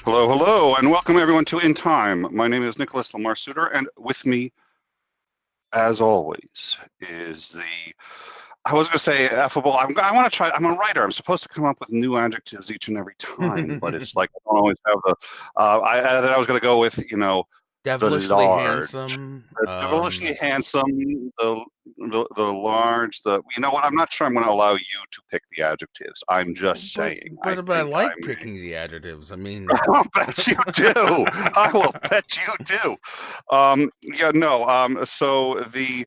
Hello, hello, and welcome everyone to In Time. My name is Nicholas Lamar Soutter, and with me, as always, is I was going to say affable. I want to try. I'm a writer. I'm supposed to come up with new adjectives each and every time, but it's like I don't always have the. I was going to go with, the Devilishly large, handsome. the devilishly handsome, the large, you know what? I'm not sure I'm going to allow you to pick the adjectives. I'm just But saying. I but I think I like may. picking the adjectives. I mean, I'll bet you do. I will bet you do. Yeah, no. So the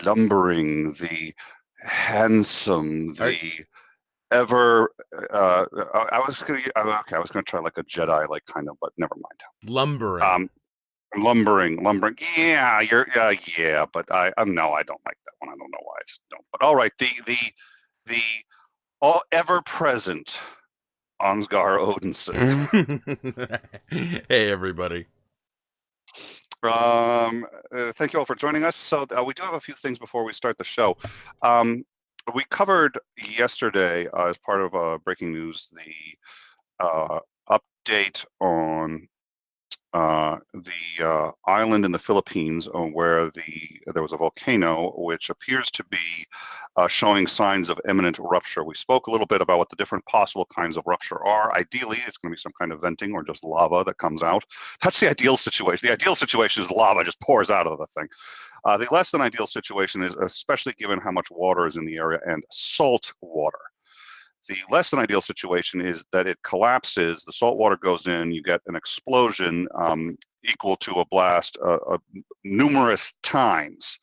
lumbering, the handsome, are, the ever. I was gonna. Okay, I was gonna try like a Jedi, like kind of, but never mind. lumbering. Lumbering. Yeah, yeah. But no, I don't like that one. I don't know why. I just don't. But all right, the ever-present Ansgar Odinson. Hey, everybody. Thank you all for joining us. So we do have a few things before we start the show. We covered yesterday as part of breaking news the update on the island in the Philippines where there was a volcano which appears to be showing signs of imminent rupture. We spoke a little bit about what the different possible kinds of rupture are. Ideally, it's going to be some kind of venting or just lava that comes out. That's the ideal situation. The ideal situation is lava just pours out of the thing. The less than ideal situation is, especially given how much water is in the area, and salt water. The less than ideal situation is that it collapses, the salt water goes in, you get an explosion equal to a blast numerous times,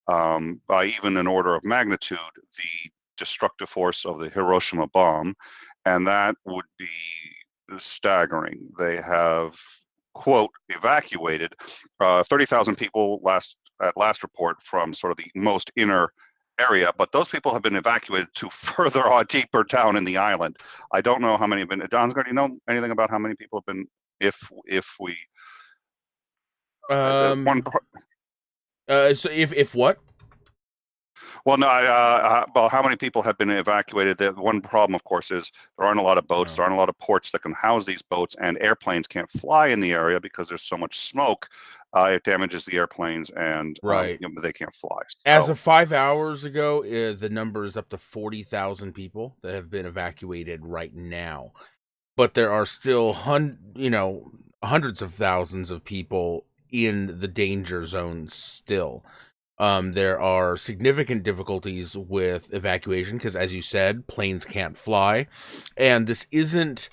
by even an order of magnitude, the destructive force of the Hiroshima bomb, and that would be staggering. They have, quote, evacuated 30,000 people at last report from sort of the most inner area, but those people have been evacuated to further deeper down in the island. I don't know how many have been. Ansgar, do you know anything about how many people have been? If we one. So if what? Well, no, well, how many people have been evacuated? The one problem, of course, is there aren't a lot of boats. There aren't a lot of ports that can house these boats, and airplanes can't fly in the area because there's so much smoke. It damages the airplanes, and Right. they can't fly. As of 5 hours ago, the number is up to 40,000 people that have been evacuated right now. But there are still hundreds of thousands of people in the danger zone still. There are significant difficulties with evacuation because, as you said, planes can't fly, and this isn't.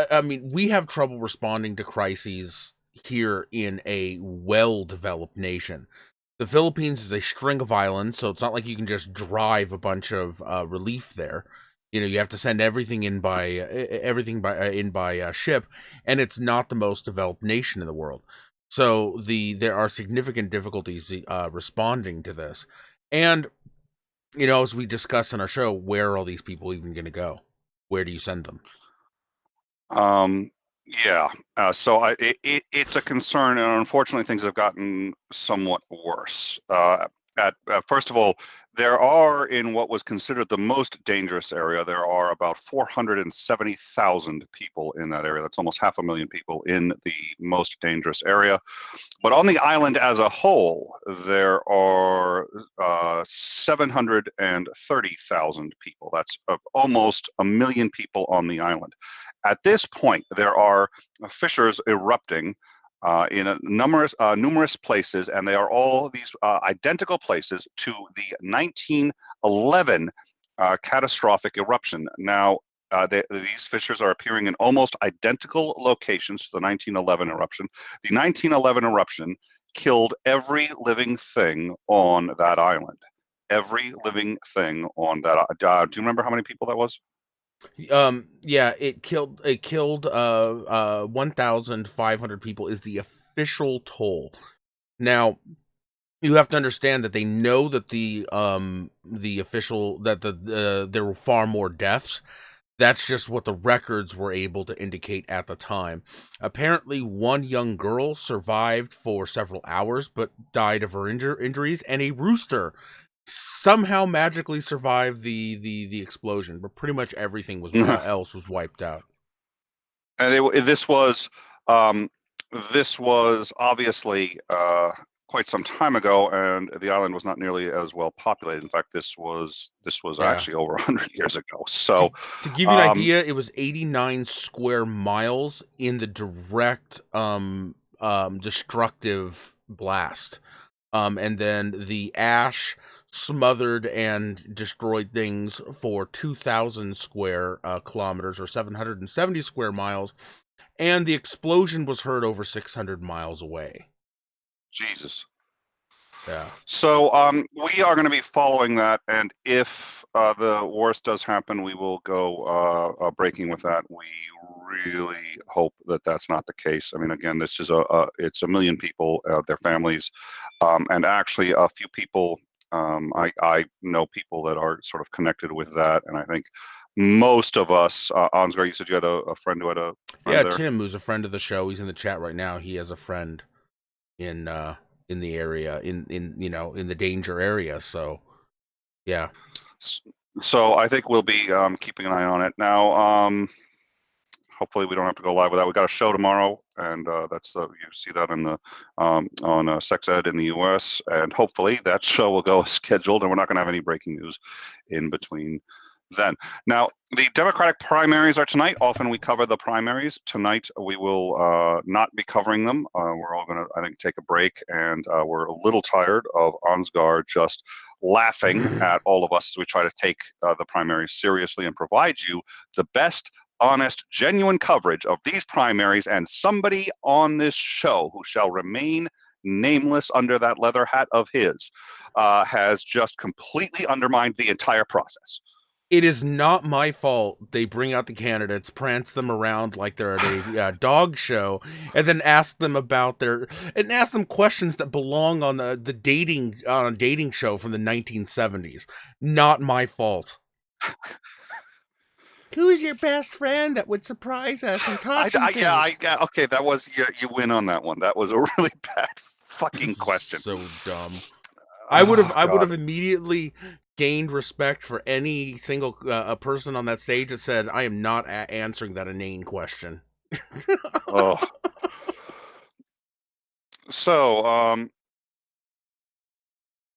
I mean, we have trouble responding to crises here in a well-developed nation. The Philippines is a string of islands, so it's not like you can just drive a bunch of relief there. You have to send everything in by ship, and it's not the most developed nation in the world. So there are significant difficulties responding to this, and as we discussed in our show, where are all these people even going to go? Where do you send them? Yeah, so it's a concern, and unfortunately, things have gotten somewhat worse. First of all, there are, in what was considered the most dangerous area, there are about 470,000 people in that area. That's almost 500,000 people in the most dangerous area. But on the island as a whole, there are 730,000 people. That's almost 1 million people on the island. At this point, there are fissures erupting in numerous places, and they are all these identical places to the 1911 catastrophic eruption. Now, these fissures are appearing in almost identical locations to the 1911 eruption. The 1911 eruption killed every living thing on that island. Every living thing on that. Do you remember how many people that was? Yeah, it killed 1,500 people is the official toll. Now, you have to understand that they know that there were far more deaths. That's just what the records were able to indicate at the time. Apparently, one young girl survived for several hours but died of her injuries, and a rooster somehow magically survived the explosion, but pretty much everything else was wiped out. And this was obviously quite some time ago, and the island was not nearly as well populated. In fact, this was actually over 100 years ago. So to give you an idea, it was 89 square miles in the direct destructive blast. And then the ash smothered and destroyed things for 2,000 square kilometers, or 770 square miles, and the explosion was heard over 600 miles away. Jesus. Yeah. So we are going to be following that, and if the worst does happen, we will go breaking with that. We really hope that that's not the case. I mean, again, this is it's 1 million people, their families, and actually a few people I know people that are sort of connected with that, and I think most of us, Ansgar, you said you had a friend who had a friend there? Tim, who's a friend of the show, he's in the chat right now. He has a friend in the area, in in the danger area. So yeah. So I think we'll be keeping an eye on it. Now, hopefully we don't have to go live with that. We got a show tomorrow, and that's you see that in the on Sex Ed in the U.S. And hopefully that show will go as scheduled, and we're not going to have any breaking news in between then. Now, the Democratic primaries are tonight. Often we cover the primaries. Tonight we will not be covering them. We're all going to, I think, take a break, and we're a little tired of Ansgar just laughing at all of us as we try to take the primaries seriously and provide you the best, honest, genuine coverage of these primaries, and somebody on this show who shall remain nameless under that leather hat of his has just completely undermined the entire process. It is not my fault they bring out the candidates, prance them around like they're at a dog show, and then ask them about ask them questions that belong on the dating show from the 1970s. Not my fault. Who's your best friend that would surprise us and taught you things? Yeah, okay, that was you win on that one. That was a really bad fucking question. So dumb. I would have immediately gained respect for any single a person on that stage that said, "I am not answering that inane question." Oh. So,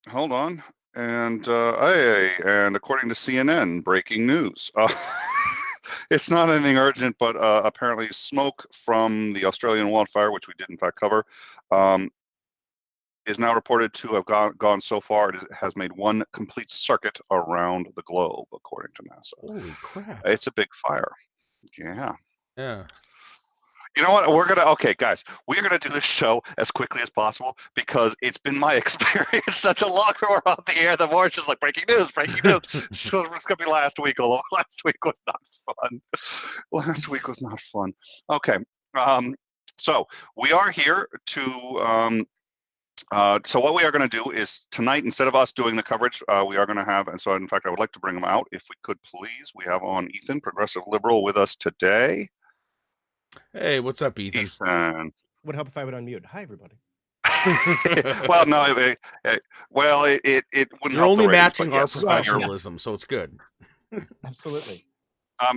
hold on. And according to CNN, breaking news. It's not anything urgent, but apparently smoke from the Australian wildfire, which we did in fact cover, is now reported to have gone so far it has made one complete circuit around the globe, according to NASA. Holy crap! It's a big fire. Yeah. Yeah. You know what? Okay, guys, we're gonna do this show as quickly as possible because it's been my experience that the longer we're on the air, the more it's just like breaking news. So it's gonna be last week, although last week was not fun. Last week was not fun. Okay, so we are here to. So what we are going to do is tonight, instead of us doing the coverage, we are going to have, and so in fact, I would like to bring them out if we could, please. We have on Ethan, Progressive Liberal, with us today. Hey, what's up, Ethan? Ethan. Would help if I would unmute. Hi, everybody. Well, no, it wouldn't. You're only matching our professionalism, so it's good. Absolutely.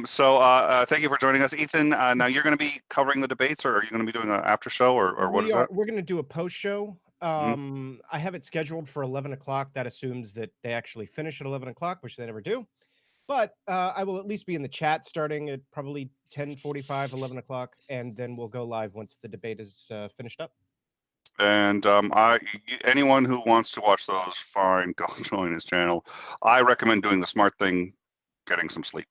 So thank you for joining us, Ethan. Now you're going to be covering the debates, or are you going to be doing an after show, or what is that? We're going to do a post show. I have it scheduled for 11 o'clock. That assumes that they actually finish at 11 o'clock, which they never do. But I will at least be in the chat starting at probably 10:45, 11 o'clock, and then we'll go live once the debate is finished up. And anyone who wants to watch those, fine, go join his channel. I recommend doing the smart thing, getting some sleep.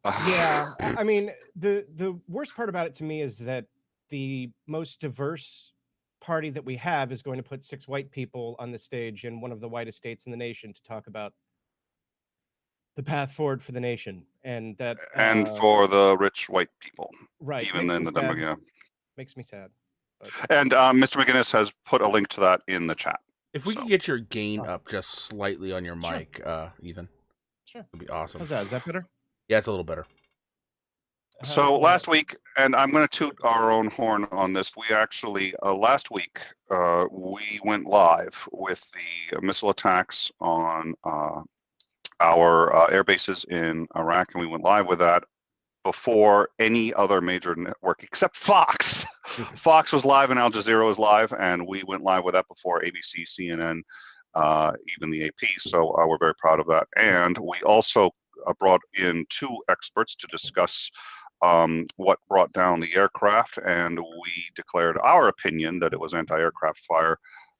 Yeah, I mean, the worst part about it to me is that the most diverse party that we have is going to put 6 white people on the stage in one of the whitest states in the nation to talk about the path forward for the nation, and that and for the rich white people, right? Even in the Democrat, makes me sad. But. And Mr. McGinnis has put a link to that in the chat. If we could get your gain up just slightly on your mic, Ethan, sure, it'd be awesome. How's that? Is that better? Yeah, it's a little better. So last week, and I'm going to toot our own horn on this, we actually, last week, we went live with the missile attacks on our air bases in Iraq, and we went live with that before any other major network except Fox. Fox was live and Al Jazeera was live, and we went live with that before ABC, CNN, even the AP. So we're very proud of that. And we also brought in 2 experts to discuss what brought down the aircraft, and we declared our opinion that it was anti-aircraft fire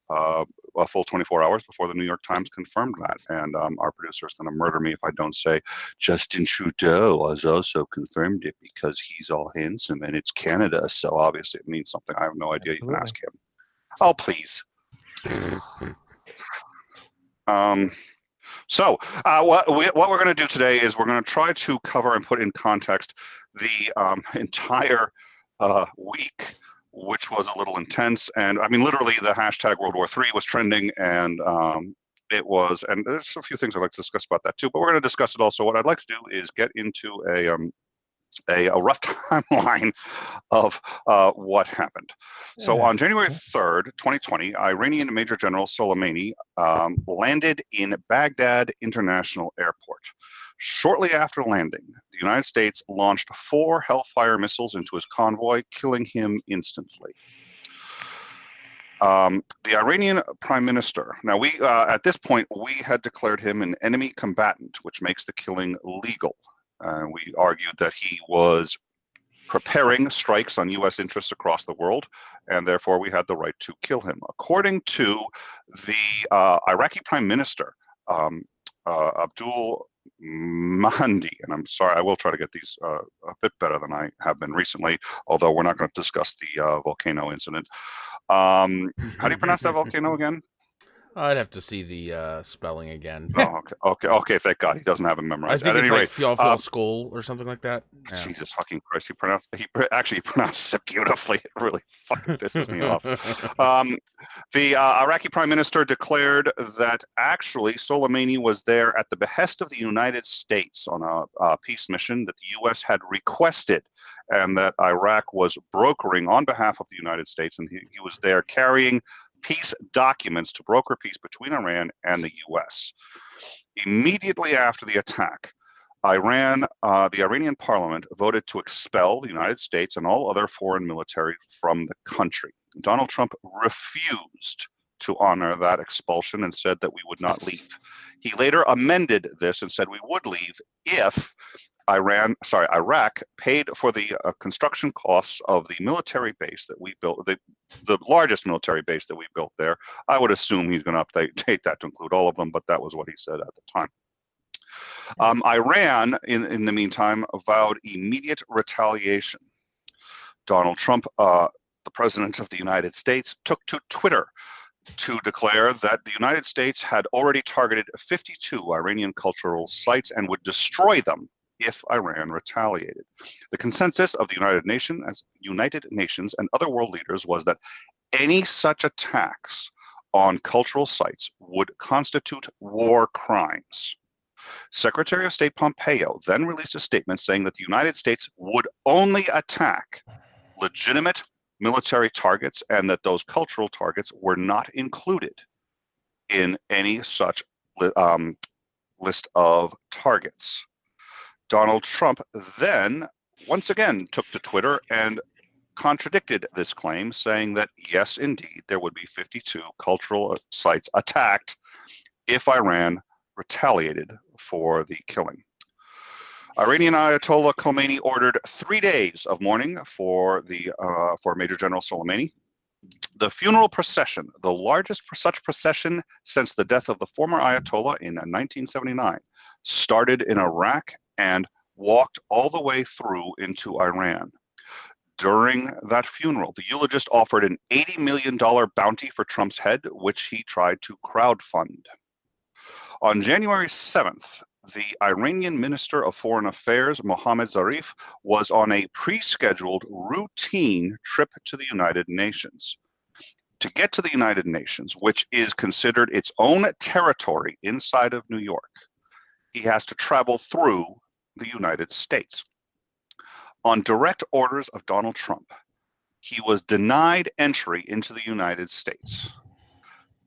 a full 24 hours before the New York Times confirmed that. And our producer is going to murder me if I don't say Justin Trudeau has also confirmed it because he's all handsome and it's Canada, so obviously it means something. I have no idea. You can ask him. Oh, please. So what we're going to do today is we're going to try to cover and put in context the entire week, which was a little intense. And I mean, literally the hashtag World War III was trending, and It was, and there's a few things I'd like to discuss about that too, but we're going to discuss it also. What I'd like to do is get into a rough timeline of what happened. So on January 3rd, 2020, Iranian Major General Soleimani landed in Baghdad International Airport. Shortly after landing, the United States launched 4 Hellfire missiles into his convoy, killing him instantly. The Iranian prime minister, now we, at this point, we had declared him an enemy combatant, which makes the killing legal. We argued that he was preparing strikes on U.S. interests across the world, and therefore we had the right to kill him. According to the Iraqi prime minister, Abdul Mahdi, and I'm sorry, I will try to get these a bit better than I have been recently, although we're not going to discuss the volcano incident. How do you pronounce that volcano again? I'd have to see the spelling again. Oh, okay. Thank God he doesn't have it memorized. I think At it's any like rate, Skull or something like that. Yeah. Jesus fucking Christ! He pronounces it beautifully. It really fucking pisses me off. The Iraqi prime minister declared that actually Soleimani was there at the behest of the United States on a peace mission that the U.S. had requested, and that Iraq was brokering on behalf of the United States, and he was there carrying peace documents to broker peace between Iran and the U.S. Immediately after the attack, the Iranian parliament voted to expel the United States and all other foreign military from the country. Donald Trump refused to honor that expulsion and said that we would not leave. He later amended this and said we would leave if Iraq paid for the construction costs of the military base that we built, the largest military base that we built there. I would assume he's going to update that to include all of them, but that was what he said at the time. Iran, in the meantime, vowed immediate retaliation. Donald Trump, the president of the United States, took to Twitter to declare that the United States had already targeted 52 Iranian cultural sites and would destroy them if Iran retaliated. The consensus of the United Nations and other world leaders was that any such attacks on cultural sites would constitute war crimes. Secretary of State Pompeo then released a statement saying that the United States would only attack legitimate military targets and that those cultural targets were not included in any such list of targets. Donald Trump then once again took to Twitter and contradicted this claim, saying that yes, indeed, there would be 52 cultural sites attacked if Iran retaliated for the killing. Iranian Ayatollah Khomeini ordered 3 days of mourning for Major General Soleimani. The funeral procession, the largest such procession since the death of the former Ayatollah in 1979, started in Iraq and walked all the way through into Iran. During that funeral, the eulogist offered an $80 million bounty for Trump's head, which he tried to crowdfund. On January 7th, the Iranian Minister of Foreign Affairs, Mohammad Zarif, was on a pre-scheduled routine trip to the United Nations. To get to the United Nations, which is considered its own territory inside of New York, he has to travel through the United States. On direct orders of Donald Trump, he was denied entry into the United States.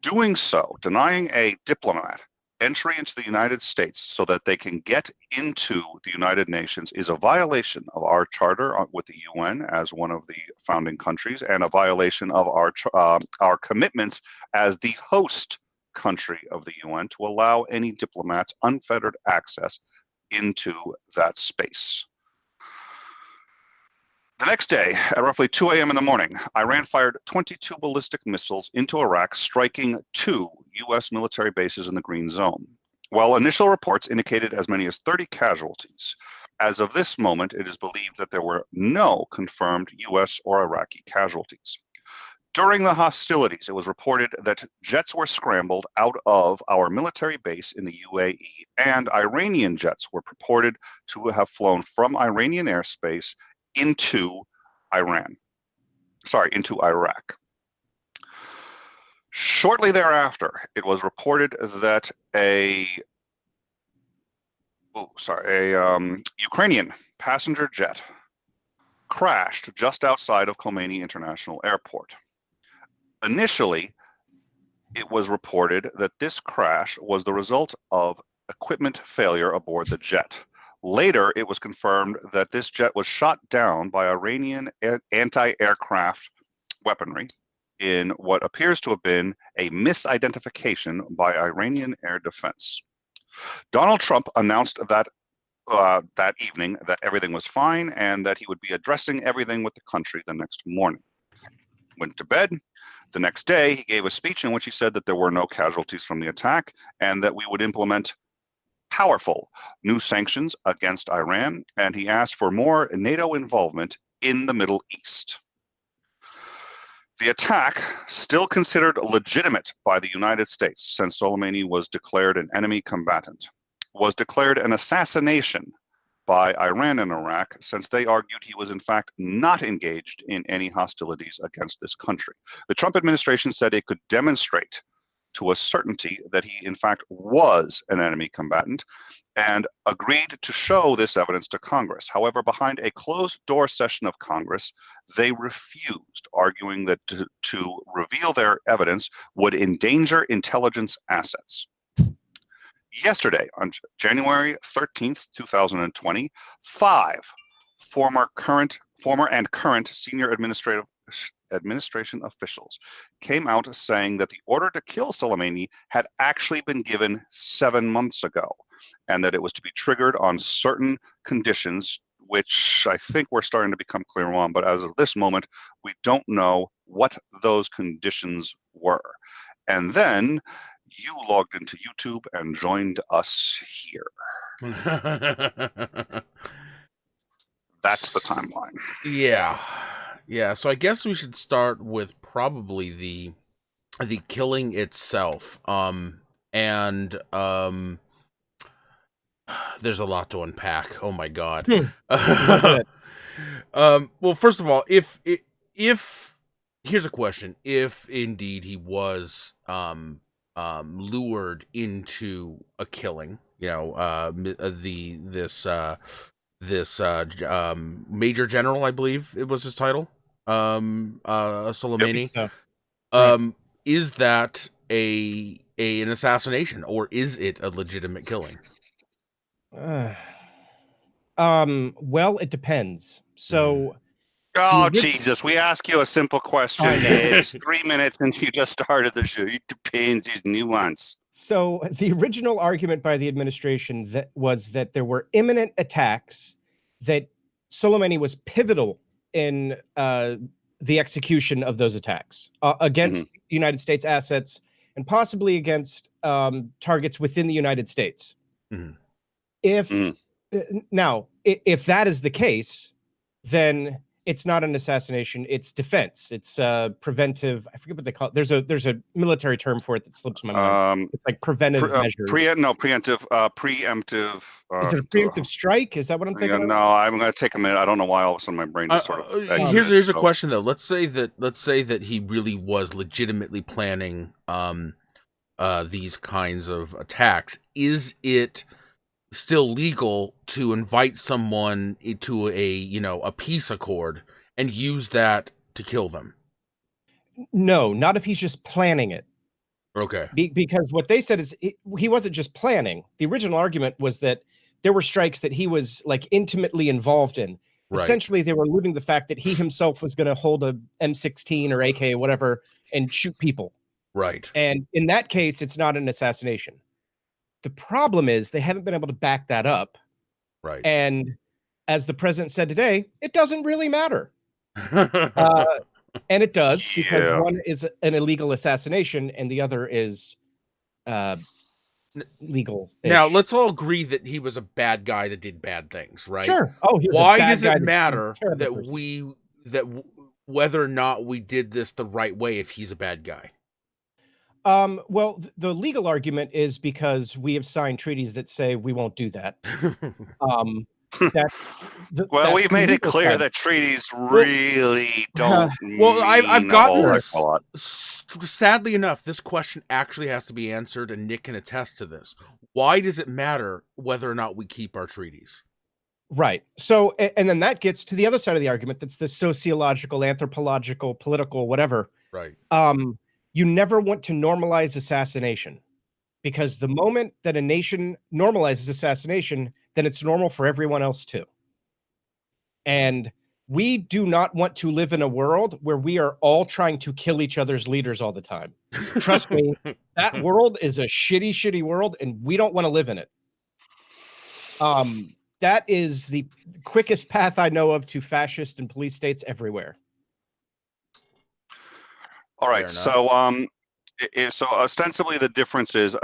Doing so, denying a diplomat entry into the United States so that they can get into the United Nations, is a violation of our charter with the UN as one of the founding countries, and a violation of our commitments as the host country of the UN to allow any diplomats unfettered access into that space. The next day, at roughly 2 a.m. in the morning, Iran fired 22 ballistic missiles into Iraq, striking 2 U.S. military bases in the Green Zone. While initial reports indicated as many as 30 casualties, as of this moment, it is believed that there were no confirmed U.S. or Iraqi casualties. During the hostilities, it was reported that jets were scrambled out of our military base in the UAE, and Iranian jets were purported to have flown from Iranian airspace into Iraq. Shortly thereafter, it was reported that a Ukrainian passenger jet crashed just outside of Khomeini International Airport. Initially, it was reported that this crash was the result of equipment failure aboard the jet. Later, it was confirmed that this jet was shot down by Iranian anti-aircraft weaponry in what appears to have been a misidentification by Iranian air defense. Donald Trump announced that that evening that everything was fine and that he would be addressing everything with the country the next morning. Went to bed. The next day, he gave a speech in which he said that there were no casualties from the attack and that we would implement powerful new sanctions against Iran, and he asked for more NATO involvement in the Middle East. The attack, still considered legitimate by the United States since Soleimani was declared an enemy combatant, was declared an assassination by Iran and Iraq since they argued he was in fact not engaged in any hostilities against this country. The Trump administration said it could demonstrate to a certainty that he in fact was an enemy combatant and agreed to show this evidence to Congress. However, behind a closed-door session of Congress, they refused, arguing that to reveal their evidence would endanger intelligence assets. Yesterday, on January 13th, 2020, 5 former and current senior administration officials came out saying that the order to kill Soleimani had actually been given 7 months ago, and that it was to be triggered on certain conditions, which I think we're starting to become clear on, but as of this moment, we don't know what those conditions were. And then you logged into YouTube and joined us here. That's the timeline. Yeah. So I guess we should start with probably the killing itself. There's a lot to unpack. Oh my God. Well, first of all, if here's a question: if indeed he was lured into a killing, this Major General, I believe it was his title, Soleimani. Yep. Right. Is that an assassination, or is it a legitimate killing? Well, it depends. So oh Jesus, we ask you a simple question. It's 3 minutes and you just started the show. It depends, is nuance. So the original argument by the administration was that there were imminent attacks, that Soleimani was pivotal in the execution of those attacks against United States assets and possibly against targets within the United States. Now, if that is the case, then it's not an assassination, it's defense. It's preventive. I forget what they call it. There's a military term for it that slips my mind. It's like preventive measures. Preemptive. Is it a preemptive strike? Is that what I'm thinking? Yeah, no, I'm going to take a minute. I don't know why all of a sudden my brain just sort of. Here's a question though. Let's say that he really was legitimately planning these kinds of attacks. Is it still legal to invite someone to a peace accord and use that to kill them? No, not if he's just planning it. Okay. Because what they said is he wasn't just planning. The original argument was that there were strikes that he was like intimately involved in. Right. Essentially, they were alluding to the fact that he himself was going to hold a M16 or AK or whatever and shoot people. Right. And in that case, it's not an assassination. The problem is they haven't been able to back that up. Right. And as the president said today, it doesn't really matter. And it does, because one is an illegal assassination and the other is legal. Now, let's all agree that he was a bad guy that did bad things, right? Sure. Oh, why does it matter that whether or not we did this the right way if he's a bad guy? Well, the legal argument is because we have signed treaties that say we won't do that. That's Well, that's we've the made it legal clear side. that treaties really don't Well, I've mean a gotten whole heck this. of a lot. Sadly enough, this question actually has to be answered, and Nick can attest to this. Why does it matter whether or not we keep our treaties? Right. So, and then that gets to the other side of the argument. That's the sociological, anthropological, political, whatever. Right. You never want to normalize assassination, because the moment that a nation normalizes assassination, then it's normal for everyone else too. And we do not want to live in a world where we are all trying to kill each other's leaders all the time. Trust me, that world is a shitty, shitty world, and we don't want to live in it. That is the quickest path I know of to fascist and police states everywhere. All right, so so ostensibly the difference is,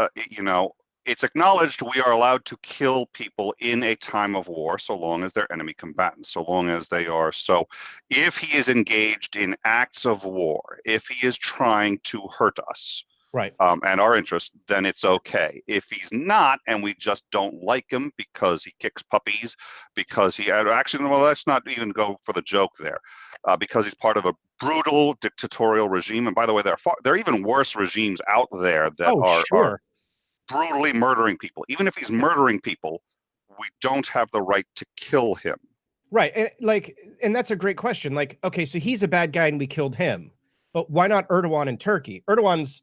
it's acknowledged we are allowed to kill people in a time of war so long as they're enemy combatants, so long as they are. So if he is engaged in acts of war, if he is trying to hurt us, right, and our interests, then it's okay. If he's not, and we just don't like him because he kicks puppies, because he actually, well, let's not even go for the joke there, because he's part of a brutal dictatorial regime. And by the way, there are even worse regimes out there that are brutally murdering people. Even if he's murdering people, we don't have the right to kill him. Right. And that's a great question. Like, okay, so he's a bad guy and we killed him, but why not Erdogan in Turkey? Erdogan's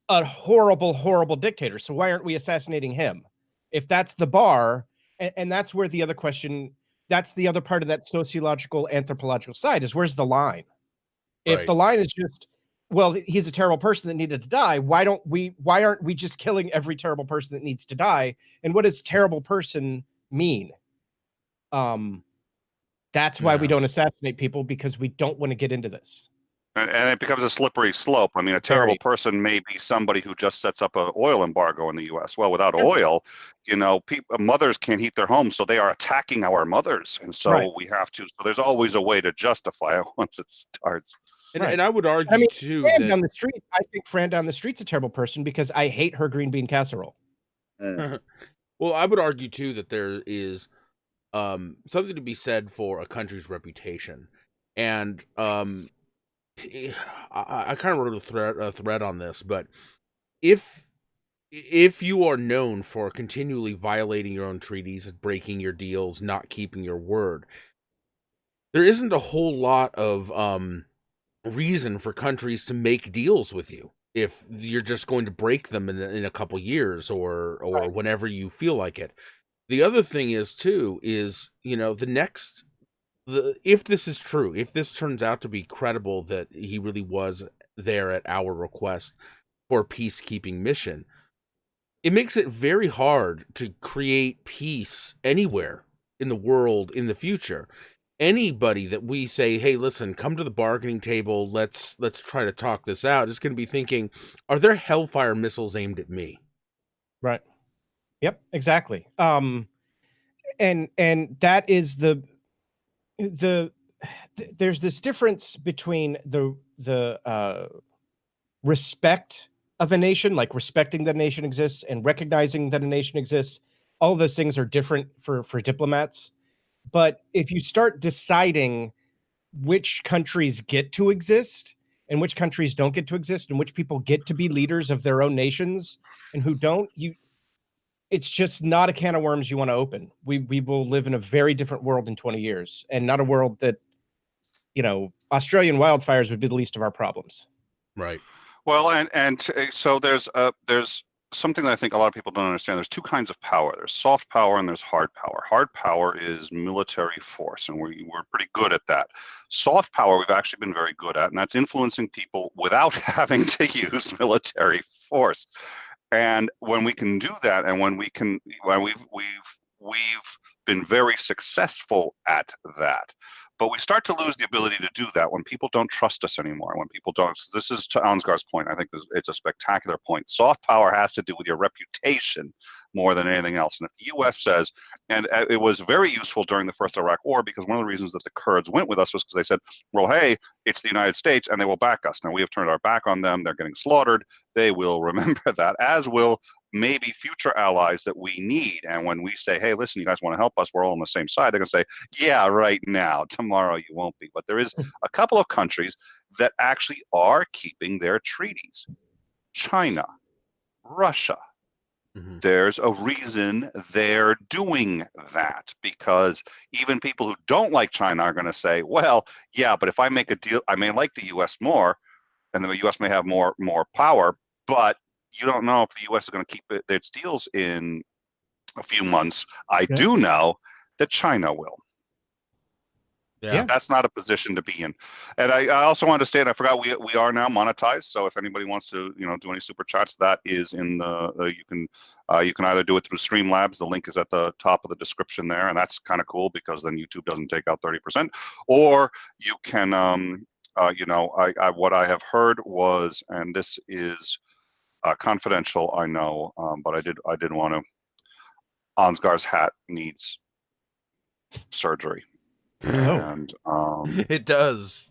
a horrible, horrible dictator. So why aren't we assassinating him? If that's the bar, and that's where the other question, that's the other part of that sociological, anthropological side, is where's the line? If the line is just, well, he's a terrible person that needed to die, why aren't we just killing every terrible person that needs to die? And what does terrible person mean? That's why we don't assassinate people, because we don't want to get into this. And it becomes a slippery slope. I mean, a terrible person may be somebody who just sets up an oil embargo in the U.S. Well, without oil, mothers can't heat their homes, so they are attacking our mothers. And so we have to. So there's always a way to justify it once it starts. And I would argue, too, Fran down the street, I think Fran down the street's a terrible person because I hate her green bean casserole. Well, I would argue, too, that there is something to be said for a country's reputation. And I kind of wrote a thread on this, but if you are known for continually violating your own treaties, breaking your deals, not keeping your word, there isn't a whole lot of reason for countries to make deals with you if you're just going to break them in a couple years or whenever you feel like it. The other thing is, too, is, if this is true, if this turns out to be credible that he really was there at our request for a peacekeeping mission, it makes it very hard to create peace anywhere in the world in the future. Anybody that we say, hey, listen, come to the bargaining table, let's try to talk this out, is going to be thinking, are there Hellfire missiles aimed at me? Right. Yep, exactly. And that is there's this difference between the respect of a nation, like respecting that a nation exists and recognizing that a nation exists. All of those things are different for diplomats. But if you start deciding which countries get to exist and which countries don't get to exist and which people get to be leaders of their own nations and who don't, it's just not a can of worms you want to open. We will live in a very different world in 20 years, and not a world that, Australian wildfires would be the least of our problems. Right. Well, and so there's something that I think a lot of people don't understand. There's two kinds of power. There's soft power and there's hard power. Hard power is military force, and we're pretty good at that. Soft power we've actually been very good at, and that's influencing people without having to use military force. And when we can do that, and when we've been very successful at that. But we start to lose the ability to do that when people don't trust us anymore. When people don't, so this is to Ansgar's point. I think it's a spectacular point. Soft power has to do with your reputation, more than anything else. And if the U.S. says, and it was very useful during the first Iraq War, because one of the reasons that the Kurds went with us was because they said, well, hey, it's the United States and they will back us. Now we have turned our back on them. They're getting slaughtered. They will remember that, as will maybe future allies that we need. And when we say, hey, listen, you guys want to help us, we're all on the same side, they're going to say, yeah, right now. Tomorrow you won't be. But there is a couple of countries that actually are keeping their treaties. China, Russia. Mhm. There's a reason they're doing that, because even people who don't like China are going to say, well, yeah, but if I make a deal, I may like the U.S. more, and the U.S. may have more power, but you don't know if the U.S. is going to keep its deals in a few months. I do know that China will. Yeah. That's not a position to be in. And I also want to state, I forgot, we are now monetized. So if anybody wants to, do any super chats, that is in the, you can either do it through Streamlabs. The link is at the top of the description there. And that's kind of cool, because then YouTube doesn't take out 30%. Or you can, what I have heard was, and this is confidential, I know, but I did want to, Ansgar's hat needs surgery. And it does.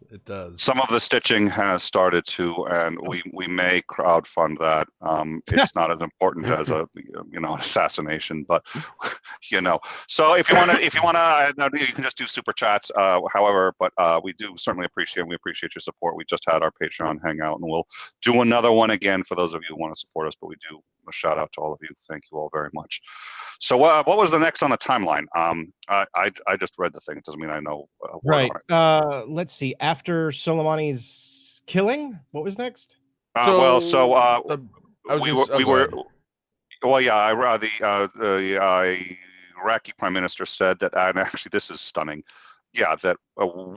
Some of the stitching has started to, and we may crowdfund that. It's not as important as a assassination, but So if you wanna, you can just do super chats. However, but we do certainly appreciate your support. We just had our Patreon hangout, and we'll do another one again for those of you who want to support us. But we do a shout out to all of you. Thank you all very much. So what was the next on the timeline? I just read the thing. It doesn't mean I know. Right. Let's see. After Soleimani's killing, what was next? The Iraqi prime minister said that, and actually this is stunning. Yeah, that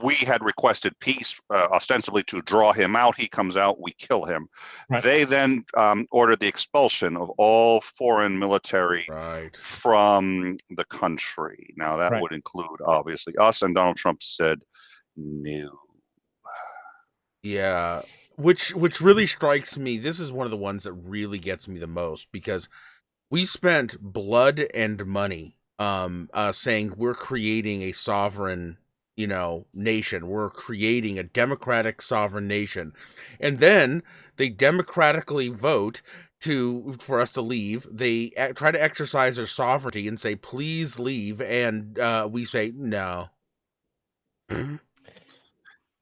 we had requested peace, ostensibly to draw him out. He comes out, we kill him. Right. They then ordered the expulsion of all foreign military from the country. Now that would include obviously us, and Donald Trump said no. Yeah, which really strikes me. This is one of the ones that really gets me the most, because we spent blood and money saying we're creating a sovereign nation. We're creating a democratic sovereign nation. And then they democratically vote for us to leave. They try to exercise their sovereignty and say, please leave. And we say, no.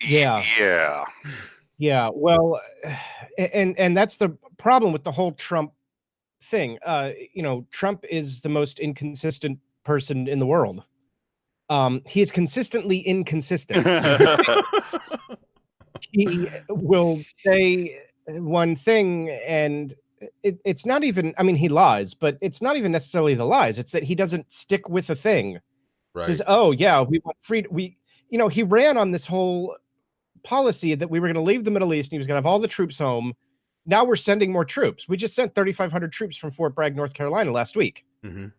Yeah. Well, and that's the problem with the whole Trump thing. Trump is the most inconsistent person in the world. He is consistently inconsistent. He will say one thing, and it's not even, he lies, but it's not even necessarily the lies. It's that he doesn't stick with a thing. Says, oh yeah, we want freedom. He ran on this whole policy that we were going to leave the Middle East and he was going to have all the troops home. Now we're sending more troops. We just sent 3,500 troops from Fort Bragg, North Carolina last week. And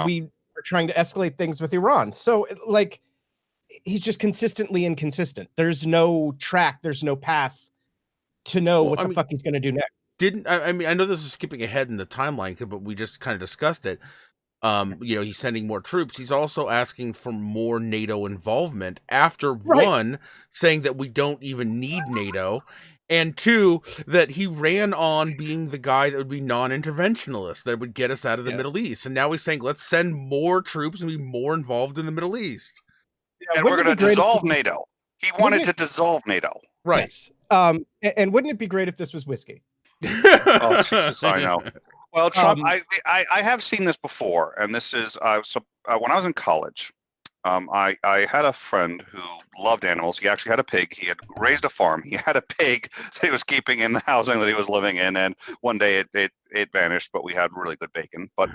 we are trying to escalate things with Iran. So he's just consistently inconsistent. There's no track. There's no path to know what the fuck he's going to do next. I know this is skipping ahead in the timeline, but we just kind of discussed it. He's sending more troops. He's also asking for more NATO involvement after one, saying that we don't even need NATO, and two, that he ran on being the guy that would be non-interventionalist, that would get us out of the Middle East. And now he's saying, let's send more troops and be more involved in the Middle East. And we're going to dissolve NATO. He wanted to dissolve NATO. Right. Yes. And wouldn't it be great if this was whiskey? Oh, Jesus, I know. Well, Trump, I have seen this before, and this is when I was in college, I had a friend who loved animals. He actually had a pig. He had raised a farm. He had a pig that he was keeping in the housing that he was living in, and one day it vanished, but we had really good bacon. But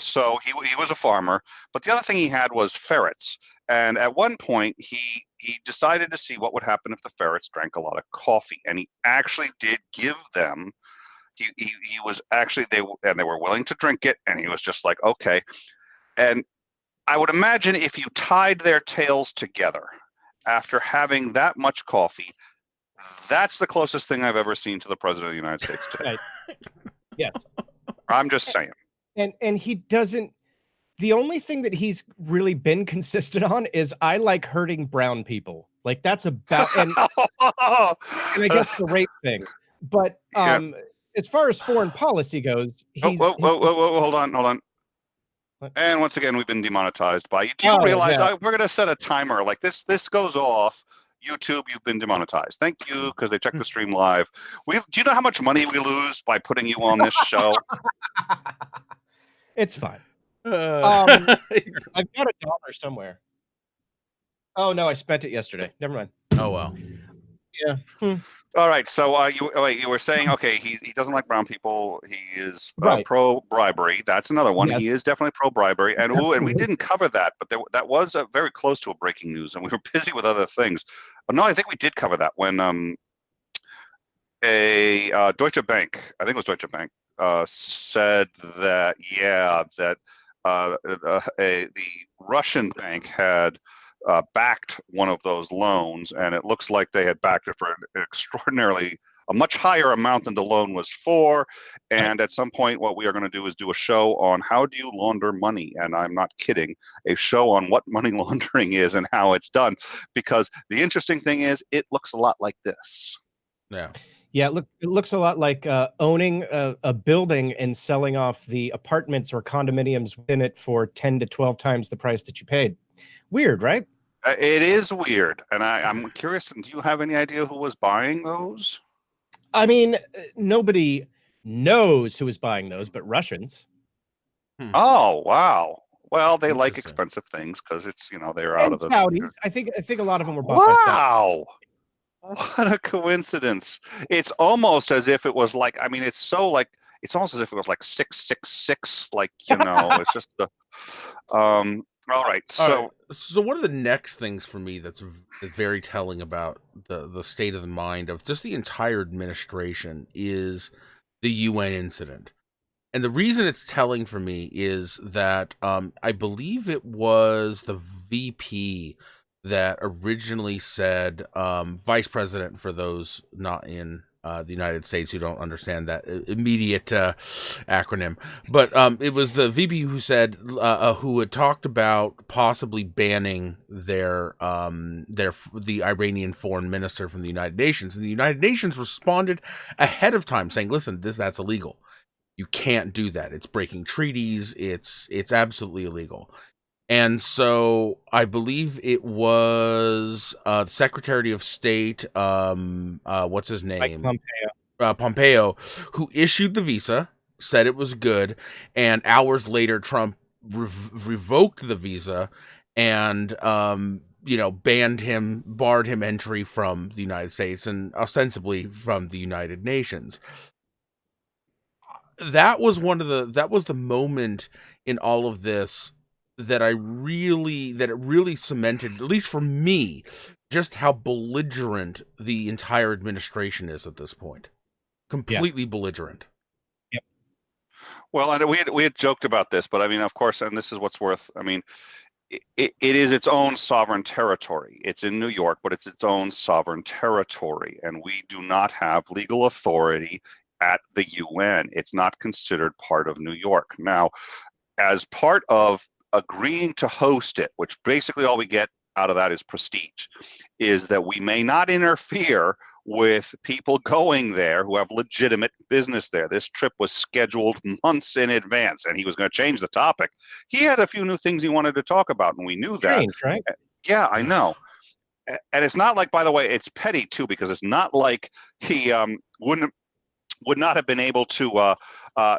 so he was a farmer. But the other thing he had was ferrets. And at one point, he decided to see what would happen if the ferrets drank a lot of coffee, and he actually did give them. He was actually they were willing to drink it, and he was just like, okay. And I would imagine if you tied their tails together after having that much coffee, that's the closest thing I've ever seen to the president of the United States today. Yes. I'm just saying. And he doesn't. The only thing that he's really been consistent on is I like hurting brown people. Like that's about and I guess the rape thing. But Yeah. as far as foreign policy goes, he's whoa, hold on. What? And once again, we've been demonetized by you. Do you Oh, realize yeah. we're going to set a timer like this? This goes off. YouTube, you've been demonetized. Thank you, because they checked the stream live. Do you know how much money we lose by putting you on this show? It's fine. I've got $1 somewhere. Oh no, I spent it yesterday. Never mind. Oh well. Yeah. All right. So you were saying, okay, he doesn't like brown people. He is Right. pro bribery. That's another one. Yes. He is definitely pro bribery. And we Absolutely. didn't cover that, but that was very close to a breaking news, and we were busy with other things. But no, I think we did cover that when a Deutsche Bank, I think it was Deutsche Bank, said that the Russian bank had backed one of those loans, and it looks like they had backed it for a much higher amount than the loan was for. And at some point, what we are going to do is do a show on how do you launder money, and I'm not kidding, a show on what money laundering is and how it's done, because the interesting thing is it looks a lot like this. Yeah, it looks a lot like owning a building and selling off the apartments or condominiums within it for 10 to 12 times the price that you paid. Weird, right? It is weird, and I'm curious, do you have any idea who was buying those? I mean, nobody knows who is buying those, but Russians. Oh, wow. Well, they like expensive things because it's, they're out of the Saudis. I think a lot of them were bought by Saudis. Wow. What a coincidence. It's almost as if it was like, it's almost as if it was like 666, like, it's just the all right. So one of the next things for me that's very telling about the state of the mind of just the entire administration is the UN incident. And the reason it's telling for me is that I believe it was the VP that originally said, vice president, for those not in the United States who don't understand that immediate acronym, but it was the VP who said, who had talked about possibly banning the Iranian foreign minister from the United Nations, and the United Nations responded ahead of time saying, "Listen, that's illegal. You can't do that. It's breaking treaties. It's absolutely illegal." And so I believe it was the Secretary of State, what's his name? Pompeo, who issued the visa, said it was good, and hours later Trump revoked the visa and barred him entry from the United States and ostensibly from the United Nations. That was the moment in all of this that it really cemented, at least for me, just how belligerent the entire administration is at this point. Completely belligerent. Yep. Well, and we had joked about this, but of course, and this is what's worth. It is its own sovereign territory. It's in New York, but it's its own sovereign territory, and we do not have legal authority at the UN. It's not considered part of New York. Now, as part of agreeing to host it, which basically all we get out of that is prestige, is that we may not interfere with people going there who have legitimate business there. This trip was scheduled months in advance, and he was going to change the topic. He had a few new things he wanted to talk about, and we knew Strange, that. Right? Yeah, I know. And it's not like, by the way, it's petty too, because it's not like he would not have been able to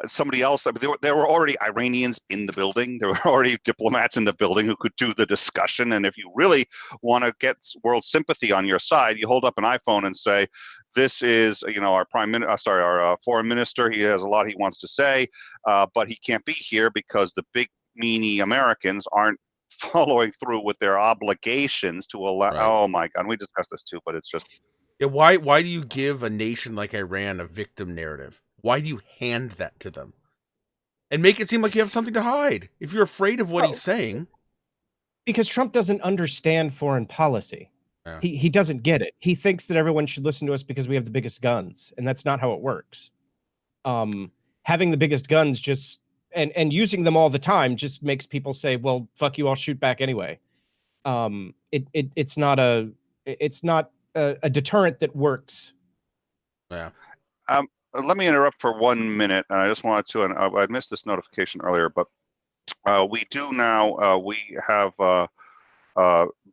somebody else. There were already Iranians in the building. There were already diplomats in the building who could do the discussion. And if you really want to get world sympathy on your side, you hold up an iPhone and say, "This is, our our foreign minister. He has a lot he wants to say, but he can't be here because the big meanie Americans aren't following through with their obligations to allow." Right. Oh my God, we discussed this too, but it's just. Yeah, why do you give a nation like Iran a victim narrative? Why do you hand that to them? And make it seem like you have something to hide if you're afraid of what he's saying. Because Trump doesn't understand foreign policy. Yeah. He doesn't get it. He thinks that everyone should listen to us because we have the biggest guns, and that's not how it works. having the biggest guns just and using them all the time just makes people say, well, fuck you, I'll shoot back anyway. It's not a deterrent that works. Yeah. Let me interrupt for 1 minute, and I just wanted to, and I missed this notification earlier, but we do now, we have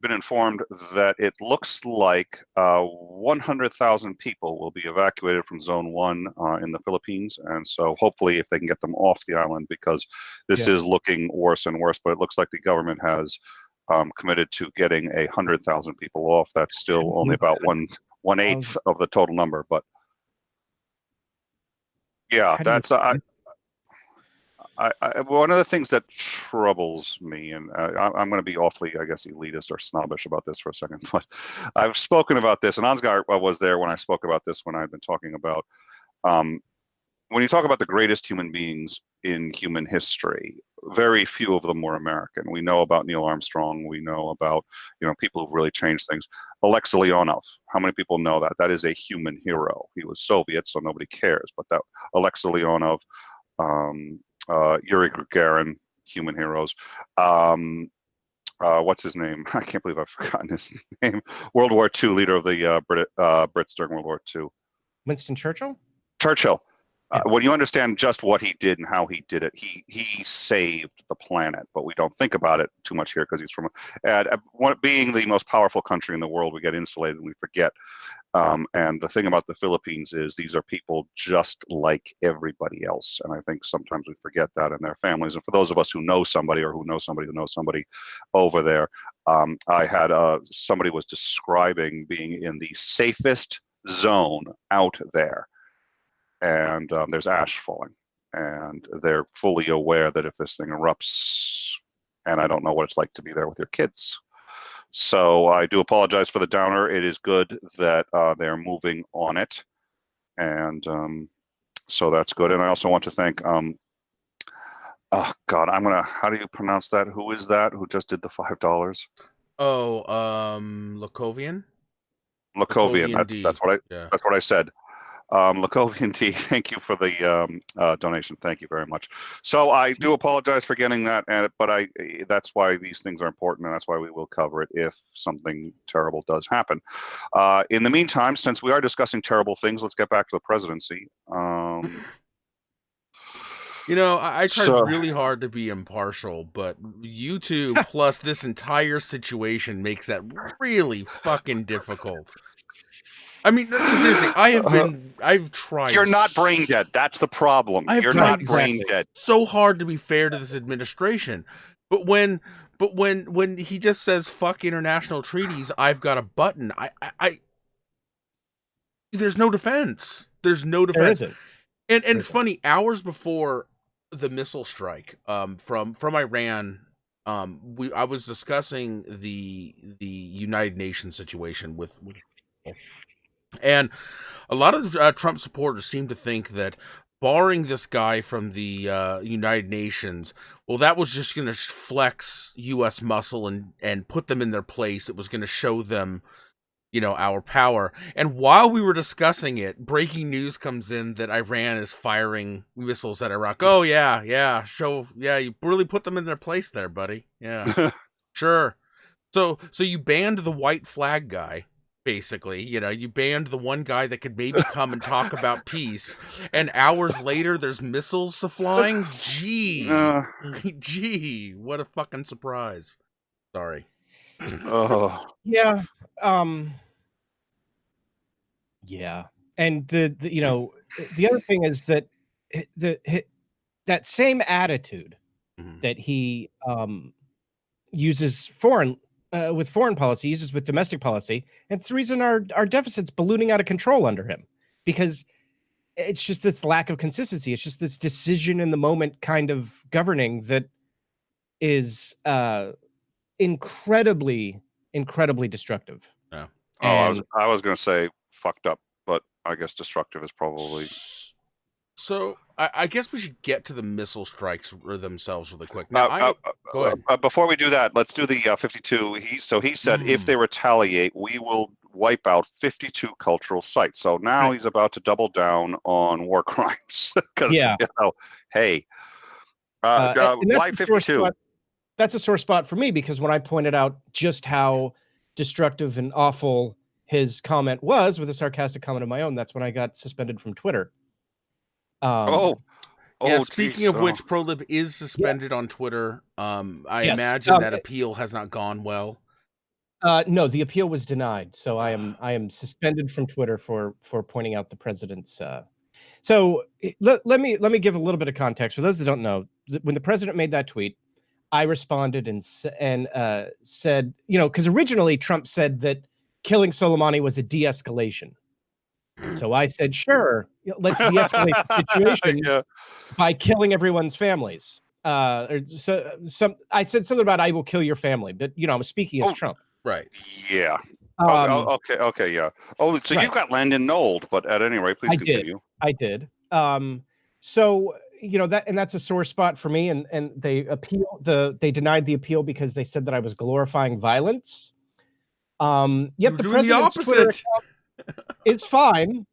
been informed that it looks like 100,000 people will be evacuated from Zone 1 in the Philippines, and so hopefully if they can get them off the island, because this is looking worse and worse, but it looks like the government has committed to getting 100,000 people off. That's still only about one-eighth of the total number, but yeah, that's one of the things that troubles me, and I'm going to be awfully, I guess, elitist or snobbish about this for a second, but I've spoken about this, and Ansgar was there when I spoke about this, when I've been talking about, when you talk about the greatest human beings in human history, very few of them were American. We know about Neil Armstrong. We know about, people who've really changed things. Alexei Leonov, how many people know that? That is a human hero. He was Soviet, so nobody cares, but that Alexei Leonov, Yuri Gagarin, human heroes. What's his name? I can't believe I've forgotten his name. World War II leader of the Brits during World War II. Winston Churchill? Churchill. When you understand just what he did and how he did it, he saved the planet, but we don't think about it too much here because he's from being the most powerful country in the world. We get insulated and we forget. And the thing about the Philippines is these are people just like everybody else, and I think sometimes we forget that, and their families. And for those of us who know somebody, or who know somebody who knows somebody over there, I had somebody was describing being in the safest zone out there. And there's ash falling, and they're fully aware that if this thing erupts, and I don't know what it's like to be there with your kids. So I do apologize for the downer. It is good that they're moving on it, and so that's good. And I also want to thank, oh God, how do you pronounce that? Who is that? Who just did the $5? Oh, Lakovian. That's what I said. Lakovian T, thank you for the donation. Thank you very much. So I do apologize for getting that, but that's why these things are important, and that's why we will cover it if something terrible does happen. In the meantime, since we are discussing terrible things, let's get back to the presidency. I tried really hard to be impartial, but YouTube plus this entire situation makes that really fucking difficult. I mean, seriously, I've tried. You're not brain dead. That's the problem. You're not brain dead. So hard to be fair to this administration. But when he just says fuck international treaties, I've got a button. There's no defense. There's no defense. There isn't. And it's funny, hours before the missile strike from Iran, I was discussing the United Nations situation with and a lot of Trump supporters seem to think that barring this guy from the United Nations, well, that was just going to flex U.S. muscle and put them in their place. It was going to show them, our power. And while we were discussing it, breaking news comes in that Iran is firing missiles at Iraq. Oh, yeah, you really put them in their place there, buddy. Yeah, sure. So you banned the white flag guy. Basically, you banned the one guy that could maybe come and talk about peace, and hours later there's missiles flying. Gee, what a fucking surprise. Sorry. Yeah. Yeah. And the other thing is that that same attitude that he uses with foreign policy, uses with domestic policy, and it's the reason our deficit's ballooning out of control under him, because it's just this lack of consistency. It's just this decision in the moment kind of governing that is incredibly destructive. Yeah. I was going to say fucked up, but I guess destructive is probably. So I guess we should get to the missile strikes themselves really quick. Now, go ahead. Before we do that, let's do the 52. He said if they retaliate, we will wipe out 52 cultural sites. So now he's about to double down on war crimes because hey, and why 52? That's a sore spot for me, because when I pointed out just how destructive and awful his comment was with a sarcastic comment of my own, that's when I got suspended from Twitter. Speaking of which, Prolib is suspended on Twitter. I imagine that appeal has not gone well. No, the appeal was denied. So I am suspended from Twitter for pointing out the president's. So let me give a little bit of context for those that don't know. When the president made that tweet, I responded and said, because originally Trump said that killing Soleimani was a de-escalation. So I said, sure, let's de-escalate the situation by killing everyone's families. I said something about I will kill your family, but I was speaking as Trump. Right. Yeah. Okay. Yeah. Oh, so you got Landon Nold, but at any rate, please continue. I did. So that's a sore spot for me, and they denied the appeal because they said that I was glorifying violence. Yet the president's Twitter account is fine.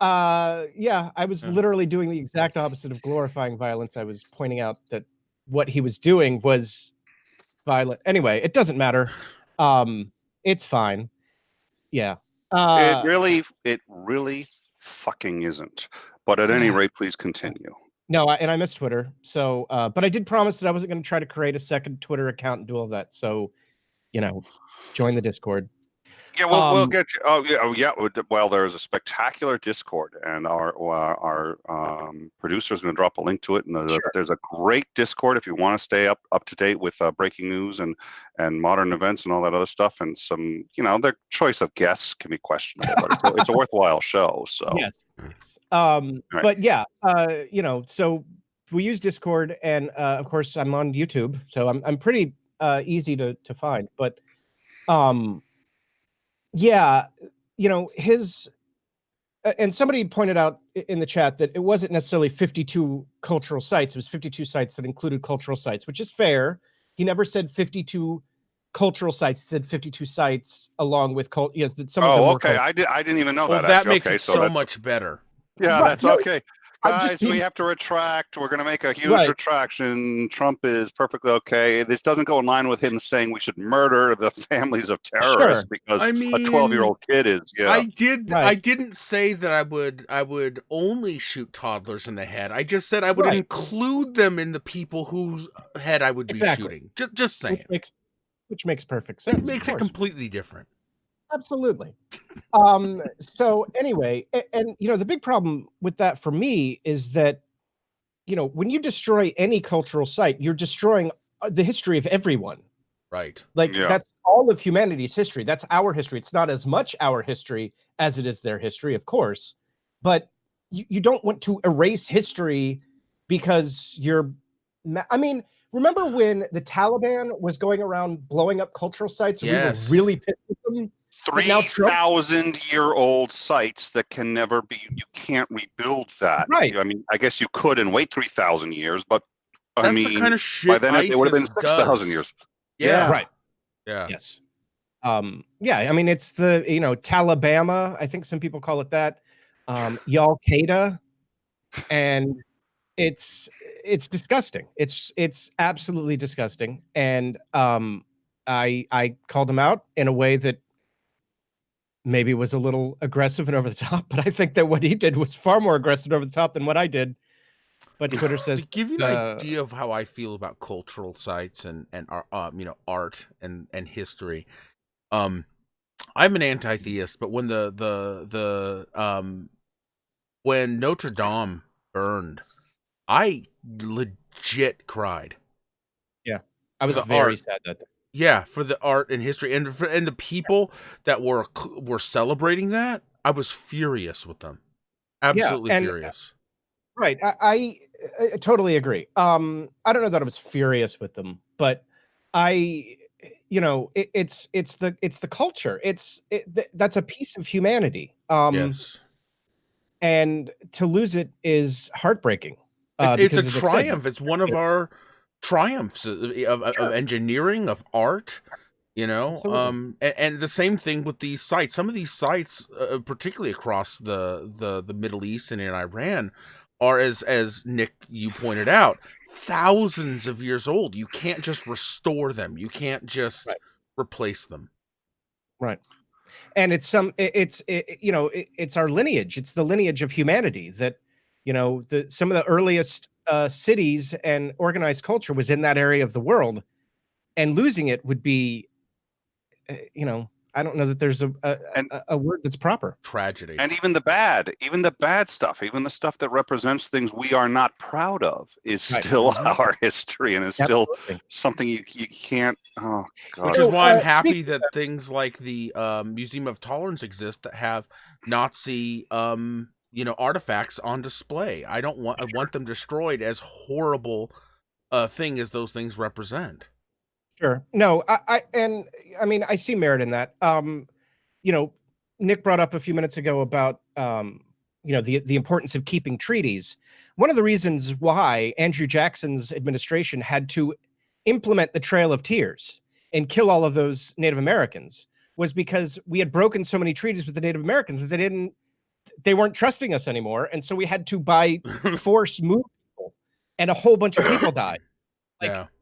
I was literally doing the exact opposite of glorifying violence. I was pointing out that what he was doing was violent. Anyway, it doesn't matter. It's fine. Yeah. It really fucking isn't. But at any rate, please continue. No, and I miss Twitter. So, but I did promise that I wasn't going to try to create a second Twitter account and do all that. So, join the Discord. Yeah, we'll get you. Oh yeah. Well, there is a spectacular Discord, and our producer is going to drop a link to it. And there's a great Discord if you want to stay up to date with breaking news and modern events and all that other stuff. And some, their choice of guests can be questionable, but it's a worthwhile show. So yes. But yeah, so we use Discord, and of course I'm on YouTube, so I'm pretty easy to find. But his and somebody pointed out in the chat that it wasn't necessarily 52 cultural sites. It was 52 sites that included cultural sites, which is fair. He never said 52 cultural sites. He said 52 sites along with some of them were okay. I didn't even know that. That makes it so much better. Yeah, that's okay. Guys, we have to retract. We're going to make a huge retraction. Trump is perfectly okay. This doesn't go in line with him saying we should murder the families of terrorists because a 12-year-old kid is. Yeah, I didn't say that I would only shoot toddlers in the head. I just said I would include them in the people whose head I would be shooting. Just saying. Which makes perfect sense. It makes it completely different. Absolutely. So anyway, and the big problem with that for me is that, when you destroy any cultural site, you're destroying the history of everyone. Right. That's all of humanity's history. That's our history. It's not as much our history as it is their history, of course, but you don't want to erase history because remember when the Taliban was going around blowing up cultural sites and we were really pissed at them? 3,000-year-old sites that can never be. You can't rebuild that. Right. I guess you could and wait 3,000 years, but that's the kind of shit by then it would have been 6,000 years. Yeah. Right. Yeah. Yes. It's the Talabama. I think some people call it that. Al-Qaeda, and it's disgusting. It's absolutely disgusting. And I called him out in a way that maybe was a little aggressive and over the top, but I think that what he did was far more aggressive and over the top than what I did. But Twitter says to give you an idea of how I feel about cultural sites and art and history. I'm an anti-theist, but when when Notre Dame burned, I legit cried. Yeah, I was very sad that day. Yeah, for the art and history and the people that were celebrating that, I was furious with them. Absolutely furious. Right, I totally agree. I don't know that I was furious with them, but it's the culture. That's a piece of humanity. Yes. And to lose it is heartbreaking. It's a triumph. It's one of our triumphs of engineering, of art, You know, and the same thing with these sites. Some of these sites, particularly across the Middle East and in Iran, are, as Nick, you pointed out, thousands of years old. You can't just restore them. You can't just replace them. Right. And it's our lineage. It's the lineage of humanity that, some of the earliest cities and organized culture was in that area of the world, and losing it would be, I don't know that there's a word that's proper. Tragedy. And even the bad stuff, even the stuff that represents things we are not proud of, is still our history, and is still something you can't. Oh God! Which is why I'm happy that things like the Museum of Tolerance exist that have Nazi artifacts on display. I want them destroyed, as horrible a thing as those things represent. Sure. No, I see merit in that. Nick brought up a few minutes ago about the importance of keeping treaties. One of the reasons why Andrew Jackson's administration had to implement the Trail of Tears and kill all of those Native Americans was because we had broken so many treaties with the Native Americans that they weren't trusting us anymore, and so we had to by force move people, and a whole bunch of people died.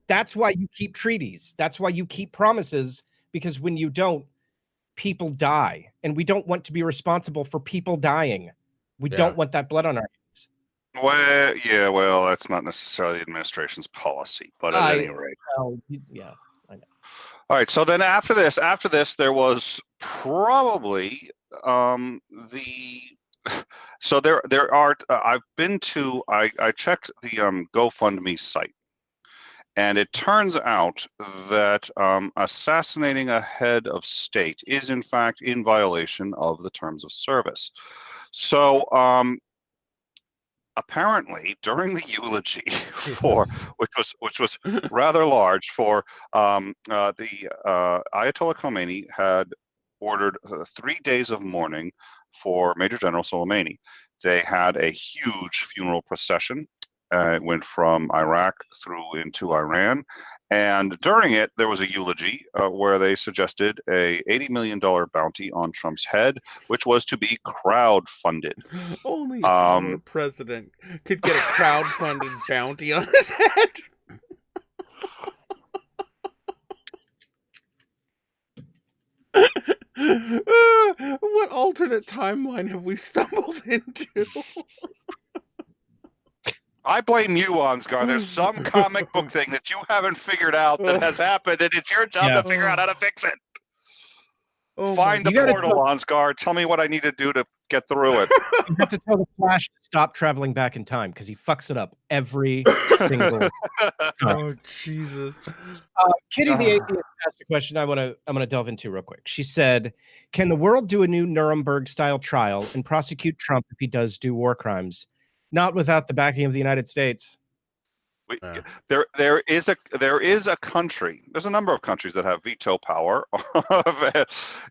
That's why you keep treaties. That's why you keep promises, because when you don't, people die. And we don't want to be responsible for people dying. We don't want that blood on our hands. Well, that's not necessarily the administration's policy, but at any rate. I know. All right, so then after this, there was probably so there are, I checked the GoFundMe site. And it turns out that assassinating a head of state is, in fact, in violation of the terms of service. So apparently, during the eulogy which was rather large for the Ayatollah Khomeini had ordered 3 days of mourning for Major General Soleimani. They had a huge funeral procession. It went from Iraq through into Iran. And during it, there was a eulogy where they suggested a $80 million bounty on Trump's head, which was to be crowd-funded. Only our president could get a crowd-funded bounty on his head. What alternate timeline have we stumbled into? I blame you, Ansgar. There's some comic book thing that you haven't figured out that has happened, and it's your job to figure out how to fix it. Find the portal, Ansgar. Tell me what I need to do to get through it. You have to tell the Flash to stop traveling back in time, because he fucks it up every single time. Oh, Jesus. Kitty the Atheist asked a question I'm gonna delve into real quick. She said, "Can the world do a new Nuremberg-style trial and prosecute Trump if he does do war crimes? Not without the backing of the United States." There is a country. There's a number of countries that have veto power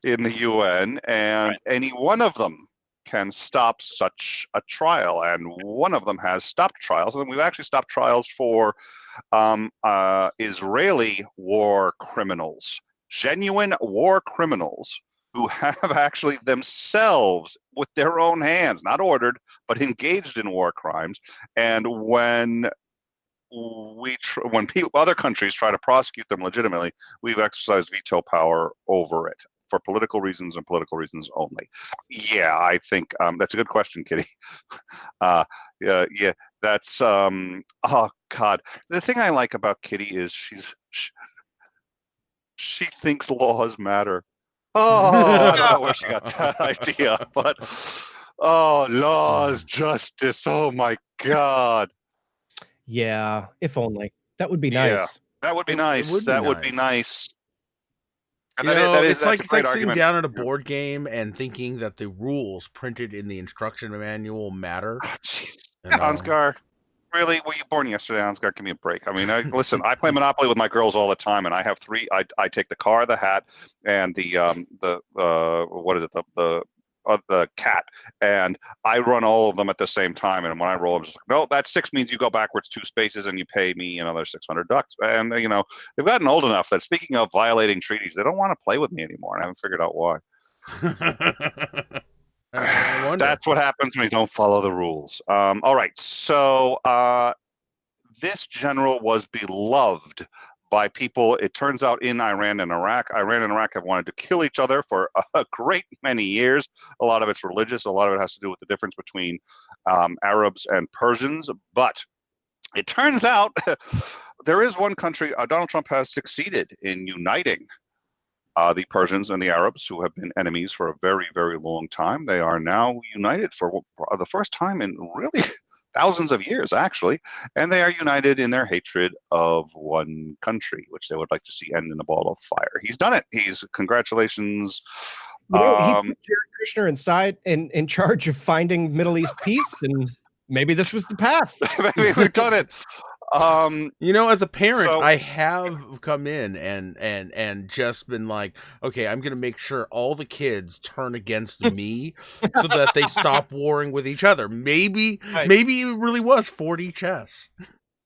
in the UN, and any one of them can stop such a trial. And one of them has stopped trials, and we've actually stopped trials for Israeli war criminals, genuine war criminals who have actually themselves, with their own hands, not ordered, but engaged in war crimes. And when other countries try to prosecute them legitimately, we've exercised veto power over it for political reasons and political reasons only. Yeah, I think that's a good question, Kitty. That's oh God. The thing I like about Kitty is she thinks laws matter. Oh, I don't know where she got that idea, but laws, justice. Oh my God. Yeah, if only. That would be nice. Yeah, that would be nice. That would be nice. And it's like sitting down at a board game and thinking that the rules printed in the instruction manual matter. Oh, Ansgar, really? Were you born yesterday, Ansgar? Give me a break. I mean, listen, I play Monopoly with my girls all the time, and I have 3. I take the car, the hat, and the what is it? The the cat, and I run all of them at the same time. And when I roll, I'm just like, no, that 6 means you go backwards 2 spaces and you pay me another $600. And they've gotten old enough that, speaking of violating treaties, they don't want to play with me anymore. And I haven't figured out why. I wonder. That's what happens when you don't follow the rules. All right, so this general was beloved by people, it turns out, in Iran and Iraq. Iran and Iraq have wanted to kill each other for a great many years. A lot of it's religious. A lot of it has to do with the difference between Arabs and Persians. But it turns out there is one country, Donald Trump has succeeded in uniting the Persians and the Arabs, who have been enemies for a very, very long time. They are now united for the first time in really thousands of years, actually, and they are united in their hatred of one country, which they would like to see end in a ball of fire. He's done it. Congratulations. He put Jared Kushner inside in charge of finding Middle East peace, and maybe this was the path. Maybe we've done it. As a parent, I have come in and just been like, okay, I'm gonna make sure all the kids turn against me so that they stop warring with each other. Maybe it really was 4D chess.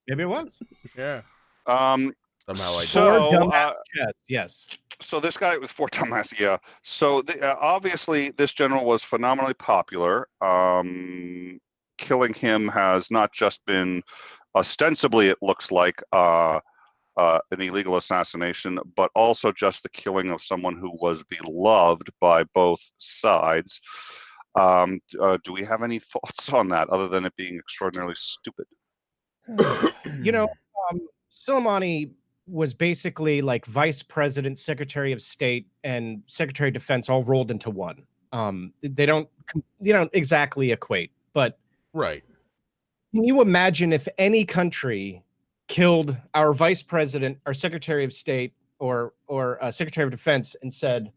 Maybe it was. Yeah. Somehow I did. Chess. Yes. So this guy was 4 dumbass. Yeah. So obviously this general was phenomenally popular. Killing him has not just been, ostensibly, it looks like an illegal assassination, but also just the killing of someone who was beloved by both sides. Do we have any thoughts on that, other than it being extraordinarily stupid? Soleimani was basically like vice president, secretary of state, and secretary of defense all rolled into one. They don't exactly equate, but right. Can you imagine if any country killed our vice president, our secretary of state, or secretary of defense, and said,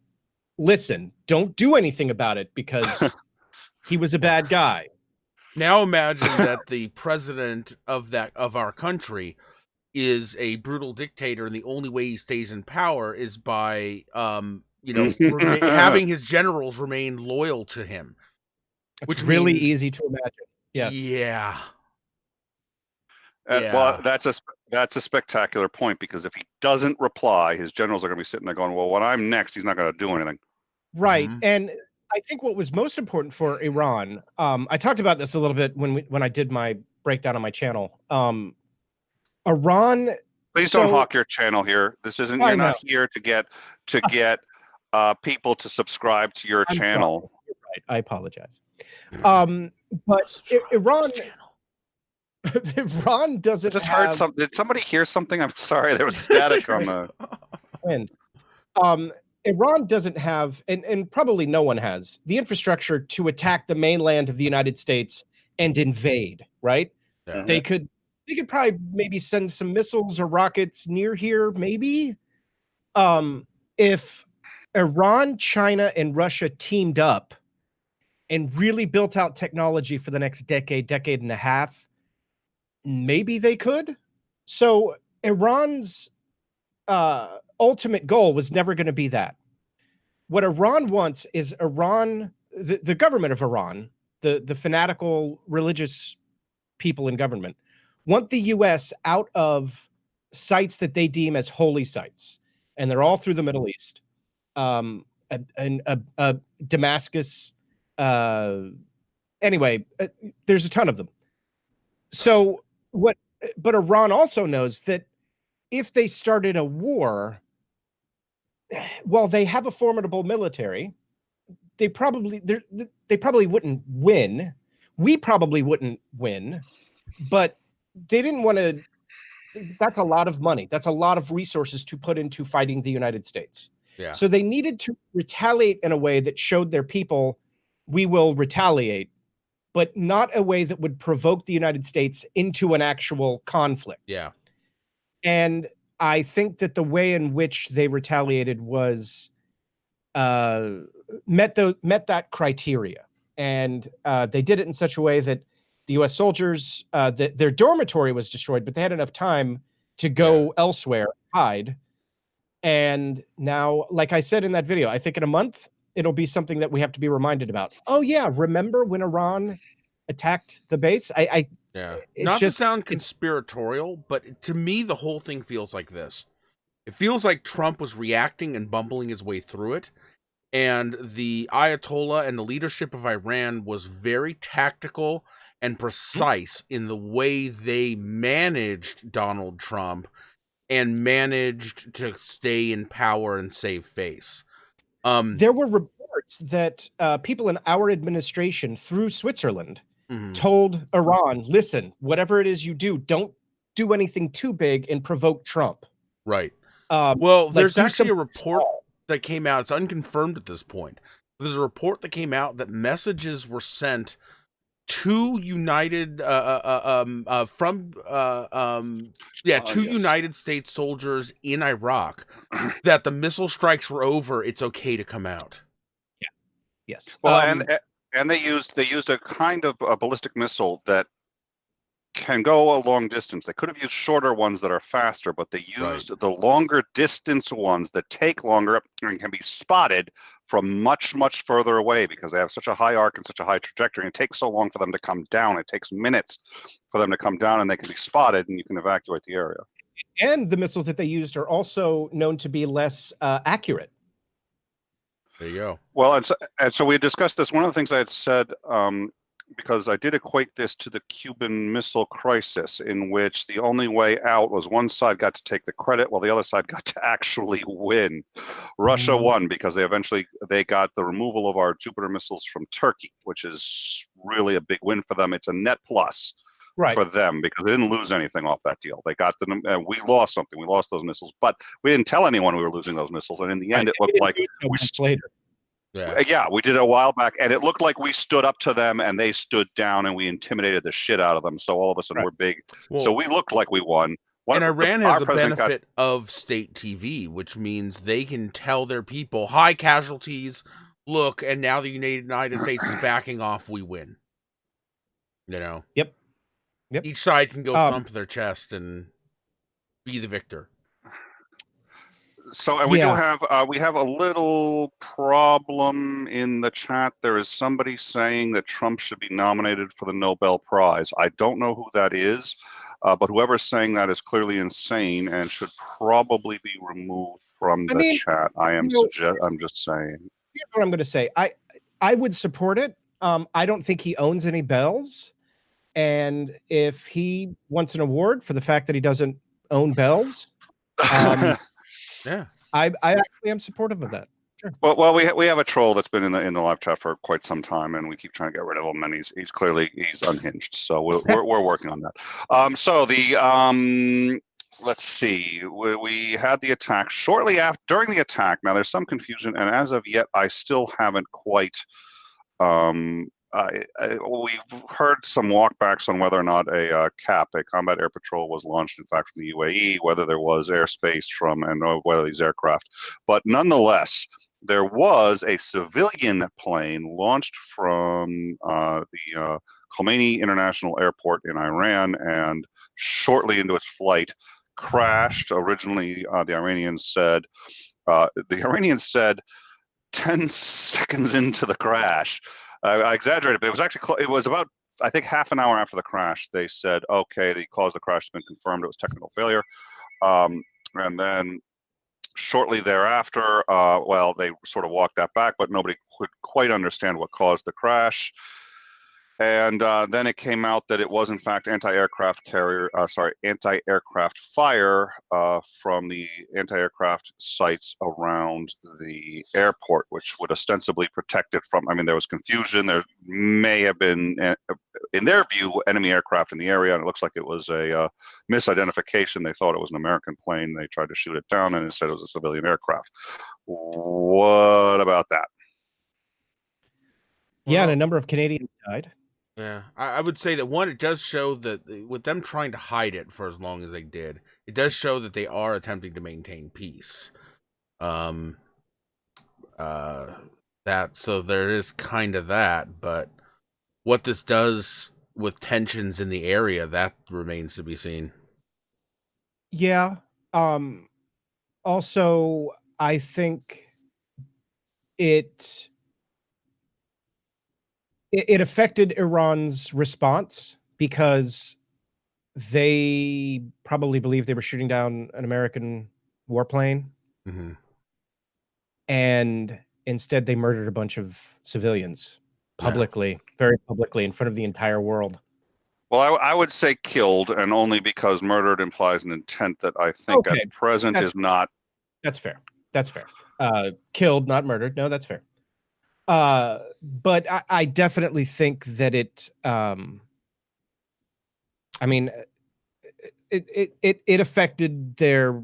listen, don't do anything about it because he was a bad guy? Now imagine that the president of our country is a brutal dictator, and the only way he stays in power is by having his generals remain loyal to him. Which really easy to imagine. Yes. Yeah. Well, that's a spectacular point, because if he doesn't reply, his generals are going to be sitting there going, well, when I'm next, he's not going to do anything. Right. Mm-hmm. And I think what was most important for Iran, I talked about this a little bit when I did my breakdown on my channel. Iran. Please don't hawk your channel here. This isn't. You're not here to get people to subscribe to your channel. Right. I apologize. But Iran. Iran doesn't. I just heard something. Did somebody hear something? I'm sorry. There was static on the wind. Iran doesn't have, and probably no one has, the infrastructure to attack the mainland of the United States and invade. Right? Yeah. They could probably maybe send some missiles or rockets near here. Maybe if Iran, China, and Russia teamed up and really built out technology for the next decade and a half, maybe they could. So Iran's ultimate goal was never going to be that. What Iran wants is the government of Iran, the fanatical religious people in government, want the U.S. out of sites that they deem as holy sites. And they're all through the Middle East. Damascus. Anyway, there's a ton of them. So but Iran also knows that if they started a war, while they have a formidable military, they probably wouldn't win. We probably wouldn't win, but they didn't want to. That's a lot of money. That's a lot of resources to put into fighting the United States. Yeah. So they needed to retaliate in a way that showed their people, we will retaliate, but not a way that would provoke the United States into an actual conflict. Yeah. And I think that the way in which they retaliated was met that criteria. And they did it in such a way that the U.S. soldiers, their dormitory was destroyed, but they had enough time to go elsewhere, hide. And now, like I said in that video, I think in a month, it'll be something that we have to be reminded about. Oh yeah, remember when Iran attacked the base? Yeah. It's Not just to sound conspiratorial, but to me, the whole thing feels like this. It feels like Trump was reacting and bumbling his way through it. And the Ayatollah and the leadership of Iran was very tactical and precise in the way they managed Donald Trump and managed to stay in power and save face. There were reports that people in our administration through Switzerland mhm. told Iran, listen, whatever it is you do, don't do anything too big and provoke Trump. Right. Well, there's do actually a something report small. that came out. It's unconfirmed at this point. There's a report that came out that messages were sent to United Yes. United States soldiers in Iraq that the missile strikes were over. It's okay to come out. Yeah. Yes. Well, and they used a kind of a ballistic missile that can go a long distance. They could have used shorter ones that are faster, but they used the longer distance ones that take longer and can be spotted from much, much further away because they have such a high arc and such a high trajectory. And it takes so long for them to come down. It takes minutes for them to come down, and they can be spotted, and you can evacuate the area. And the missiles that they used are also known to be less accurate. There you go. Well, and so we discussed this. One of the things I had said, because I did equate this to the Cuban Missile Crisis, in which the only way out was one side got to take the credit while the other side got to actually win. Russia won because they got the removal of our Jupiter missiles from Turkey, which is really a big win for them. It's a net plus for them because they didn't lose anything off that deal. They got them, and we lost something. We lost those missiles, but we didn't tell anyone we were losing those missiles. And in the end, it looked like later. Yeah, we did it a while back, and it looked like we stood up to them, and they stood down, and we intimidated the shit out of them. So all of a sudden, we're big. Well, so we looked like we won. And Iran has the benefit of state TV, which means they can tell their people, high casualties, look, and now the United States is backing off, we win. You know? Yep. Each side can go thump their chest and be the victor. So, and we have a little problem in the chat. There is somebody saying that Trump should be nominated for the Nobel Prize. I don't know who that is, but whoever's saying that is clearly insane and should probably be removed from the chat. I'm just saying. Here's what I'm going to say. I would support it. I don't think he owns any bells, and if he wants an award for the fact that he doesn't own bells, yeah, I actually am supportive of that. Sure. Well, we have a troll that's been in the live chat for quite some time, and we keep trying to get rid of him, and he's clearly unhinged. So we're working on that. So the let's see, we had the attack shortly after. During the attack, now there's some confusion, and as of yet, I still haven't quite. We've heard some walkbacks on whether or not a CAP, a combat air patrol, was launched, in fact, from the UAE, whether there was airspace from, and whether these aircraft. But nonetheless, there was a civilian plane launched from the Khomeini International Airport in Iran, and shortly into its flight, crashed. Originally, the Iranians said 10 seconds into the crash. I exaggerated, but it was actually it was about, I think, half an hour after the crash. They said, okay, the cause of the crash has been confirmed. It was technical failure. And then shortly thereafter, well, they sort of walked that back, but nobody could quite understand what caused the crash. And then it came out that it was, in fact, anti-aircraft fire from the anti-aircraft sites around the airport, which would ostensibly protect it from, I mean, there was confusion. There may have been, in their view, enemy aircraft in the area, and it looks like it was a misidentification. They thought it was an American plane. They tried to shoot it down, and instead it was a civilian aircraft. What about that? Yeah, and a number of Canadians died. Yeah, I would say that, one, it does show that with them trying to hide it for as long as they did, it does show that they are attempting to maintain peace. So there is kind of that, but what this does with tensions in the area, that remains to be seen. Yeah. Also, I think it affected Iran's response because they probably believed they were shooting down an American warplane. Mm-hmm. And instead they murdered a bunch of civilians publicly, very publicly, in front of the entire world. Well, I would say killed, and only because murdered implies an intent that I think at present is not. That's fair. That's fair. Killed, not murdered. No, that's fair. But I definitely think that it. I mean, it affected their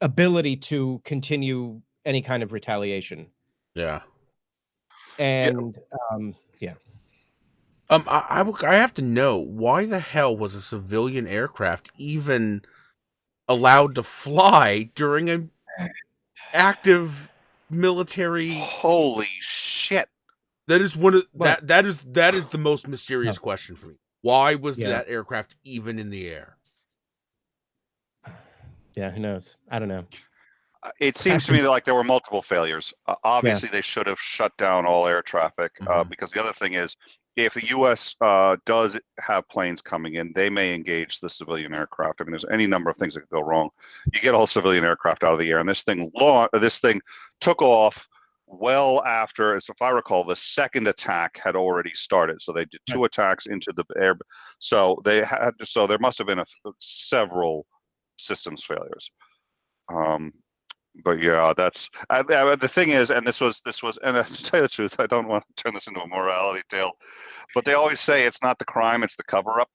ability to continue any kind of retaliation. Yeah. And yeah. I have to know, why the hell was a civilian aircraft even allowed to fly during an active military? Holy shit! That is one of that is the most mysterious question for me. Why was that aircraft even in the air? Yeah, who knows? I don't know. It seems to me that like there were multiple failures. Obviously, they should have shut down all air traffic because the other thing is, if the U.S. Does have planes coming in, they may engage the civilian aircraft. I mean, there's any number of things that could go wrong. You get all civilian aircraft out of the air, and this thing took off well after, as if I recall, the second attack had already started. So they did 2 attacks into the air. So they had. So there must have been several systems failures. But yeah, that's the thing is, and this was, and to tell you the truth, I don't want to turn this into a morality tale, but they always say it's not the crime, it's the cover-up.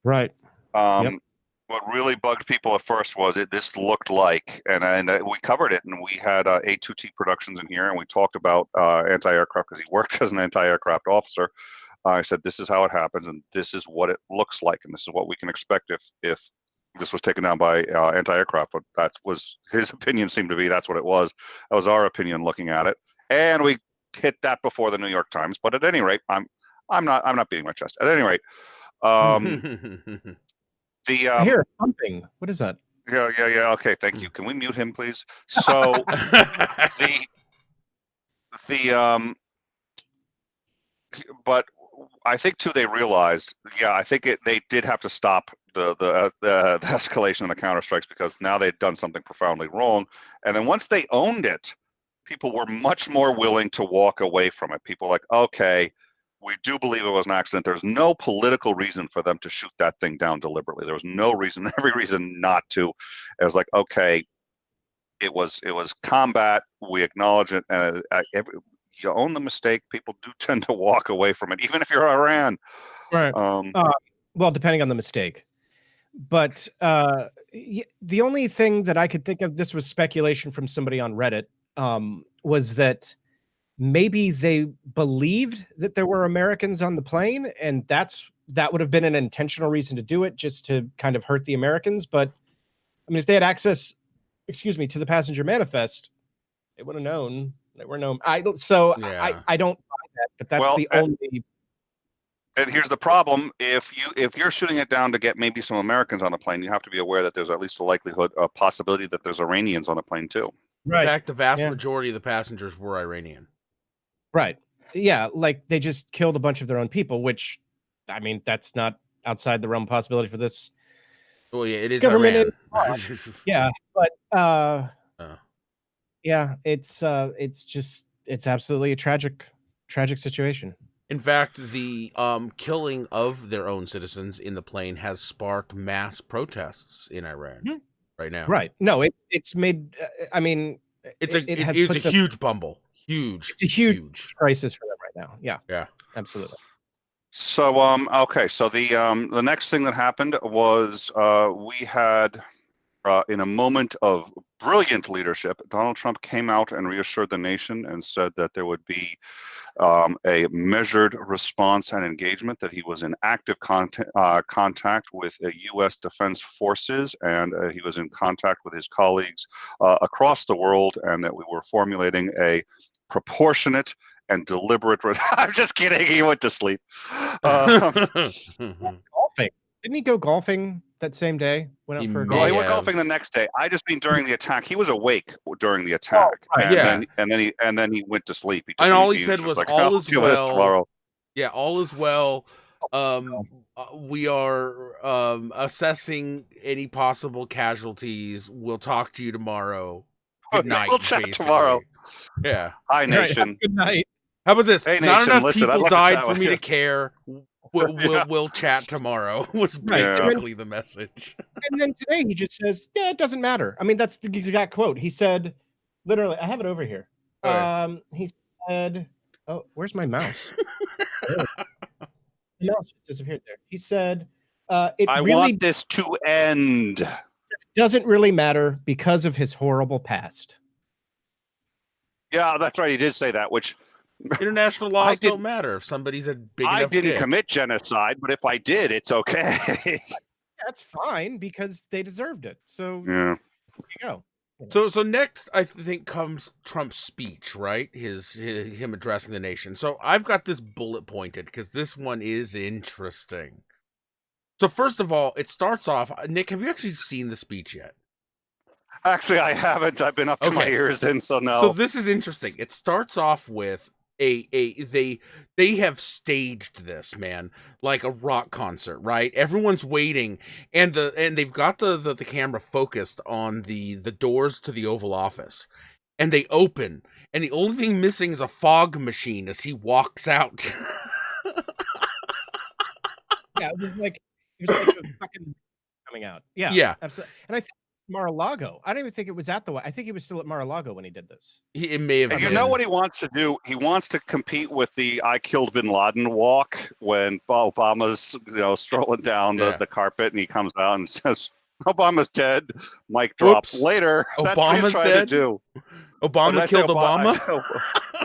Right. What really bugged people at first was this looked like, and we covered it, and we had A2T Productions in here, and we talked about anti-aircraft because he worked as an anti-aircraft officer. I said, this is how it happens, and this is what it looks like, and this is what we can expect if this was taken down by anti-aircraft. But that was his opinion. Seemed to be that's what it was. That was our opinion looking at it, and we hit that before the New York Times. But at any rate, I'm not beating my chest. At any rate, I hear something. What is that? Yeah. Okay, thank you. Can we mute him, please? So but I think too they realized. Yeah, I think they did have to stop the escalation and the counterstrikes because now they'd done something profoundly wrong. And then once they owned it, people were much more willing to walk away from it. People were like, okay, we do believe it was an accident. There's no political reason for them to shoot that thing down deliberately. There was no reason, every reason not to. It was like, okay, it was combat. We acknowledge it. And you own the mistake. People do tend to walk away from it, even if you're Iran. Right. Well, depending on the mistake. But the only thing that I could think of, this was speculation from somebody on Reddit, was that maybe they believed that there were Americans on the plane, and that would have been an intentional reason to do it, just to kind of hurt the Americans. But I mean, if they had access, to the passenger manifest, they would have known. They were known. I don't buy that, but that's the only. And here's the problem: if you're shooting it down to get maybe some Americans on the plane, you have to be aware that there's at least a possibility that there's Iranians on the plane too. Right. In fact, the vast majority of the passengers were Iranian. Right. Yeah, like they just killed a bunch of their own people, which, I mean, that's not outside the realm of possibility for this. Well, yeah, it is government. Iran. Yeah, but yeah, it's absolutely a tragic situation. In fact, the killing of their own citizens in the plane has sparked mass protests in Iran right now. Right. No, it's made. I mean, it's a huge bumble. It's a huge crisis for them right now. Yeah. Yeah. Absolutely. So okay. So the next thing that happened was we had in a moment of brilliant leadership, Donald Trump came out and reassured the nation and said that there would be a measured response and engagement, that he was in active contact with U.S. Defense Forces, and he was in contact with his colleagues across the world, and that we were formulating a proportionate and deliberate. I'm just kidding. He went to sleep. Golfing. Didn't he go golfing that same day? Went He out for a may Well, he golf? went have. golfing the next day. I just mean during the attack. He was awake during the Oh, attack, right. and Yeah. then he went to sleep. And all he was said just was, like, "All I'll is deal with this well." tomorrow. Yeah, all is well. Oh, We are assessing any possible casualties. We'll talk to you tomorrow. Good night, We'll chat basically. tomorrow. Yeah. Hi, right. Have a nation. good night. How about this? Hey, Not nation, enough listen, I'd people love to died chat for with me you. to care. Yeah. We'll chat tomorrow. Was Right. Yeah. basically the message. And then today he just says, "Yeah, it doesn't matter." I mean, that's the exact quote. He said, literally, I have it over here. Okay. He said, "Oh, where's my mouse?" Oh, the mouse just disappeared there. He said, "It I really want this to end. doesn't really matter because of his horrible past." Yeah, that's right. He did say that, which International laws don't matter if somebody's a big I enough didn't dick. commit genocide, but if I did, it's okay. That's fine because they deserved it. So Yeah. there you go. So next, I think comes Trump's speech, right? Him addressing the nation. So I've got this bullet pointed because this one is interesting. So first of all, it starts off. Nick, have you actually seen the speech yet? Actually, I haven't. I've been up to my Okay. ears in, so no. So this is interesting. It starts off with they have staged this, man, like a rock concert, right? Everyone's waiting, and they've got the camera focused on the doors to the Oval Office, and they open, and the only thing missing is a fog machine as he walks out. Yeah, it was like a fucking coming out. Yeah, Yeah, absolutely. And I think Mar-a-Lago. I don't even think it was at the. I think he was still at Mar-a-Lago when he did this. it may have And been. you know what he wants to do? He wants to compete with the "I killed Bin Laden" walk when Obama's, strolling down the carpet, and he comes out and says, "Obama's dead." Mic drop. Whoops. Later. That's what he's Obama's trying dead? to do. Obama killed Obama?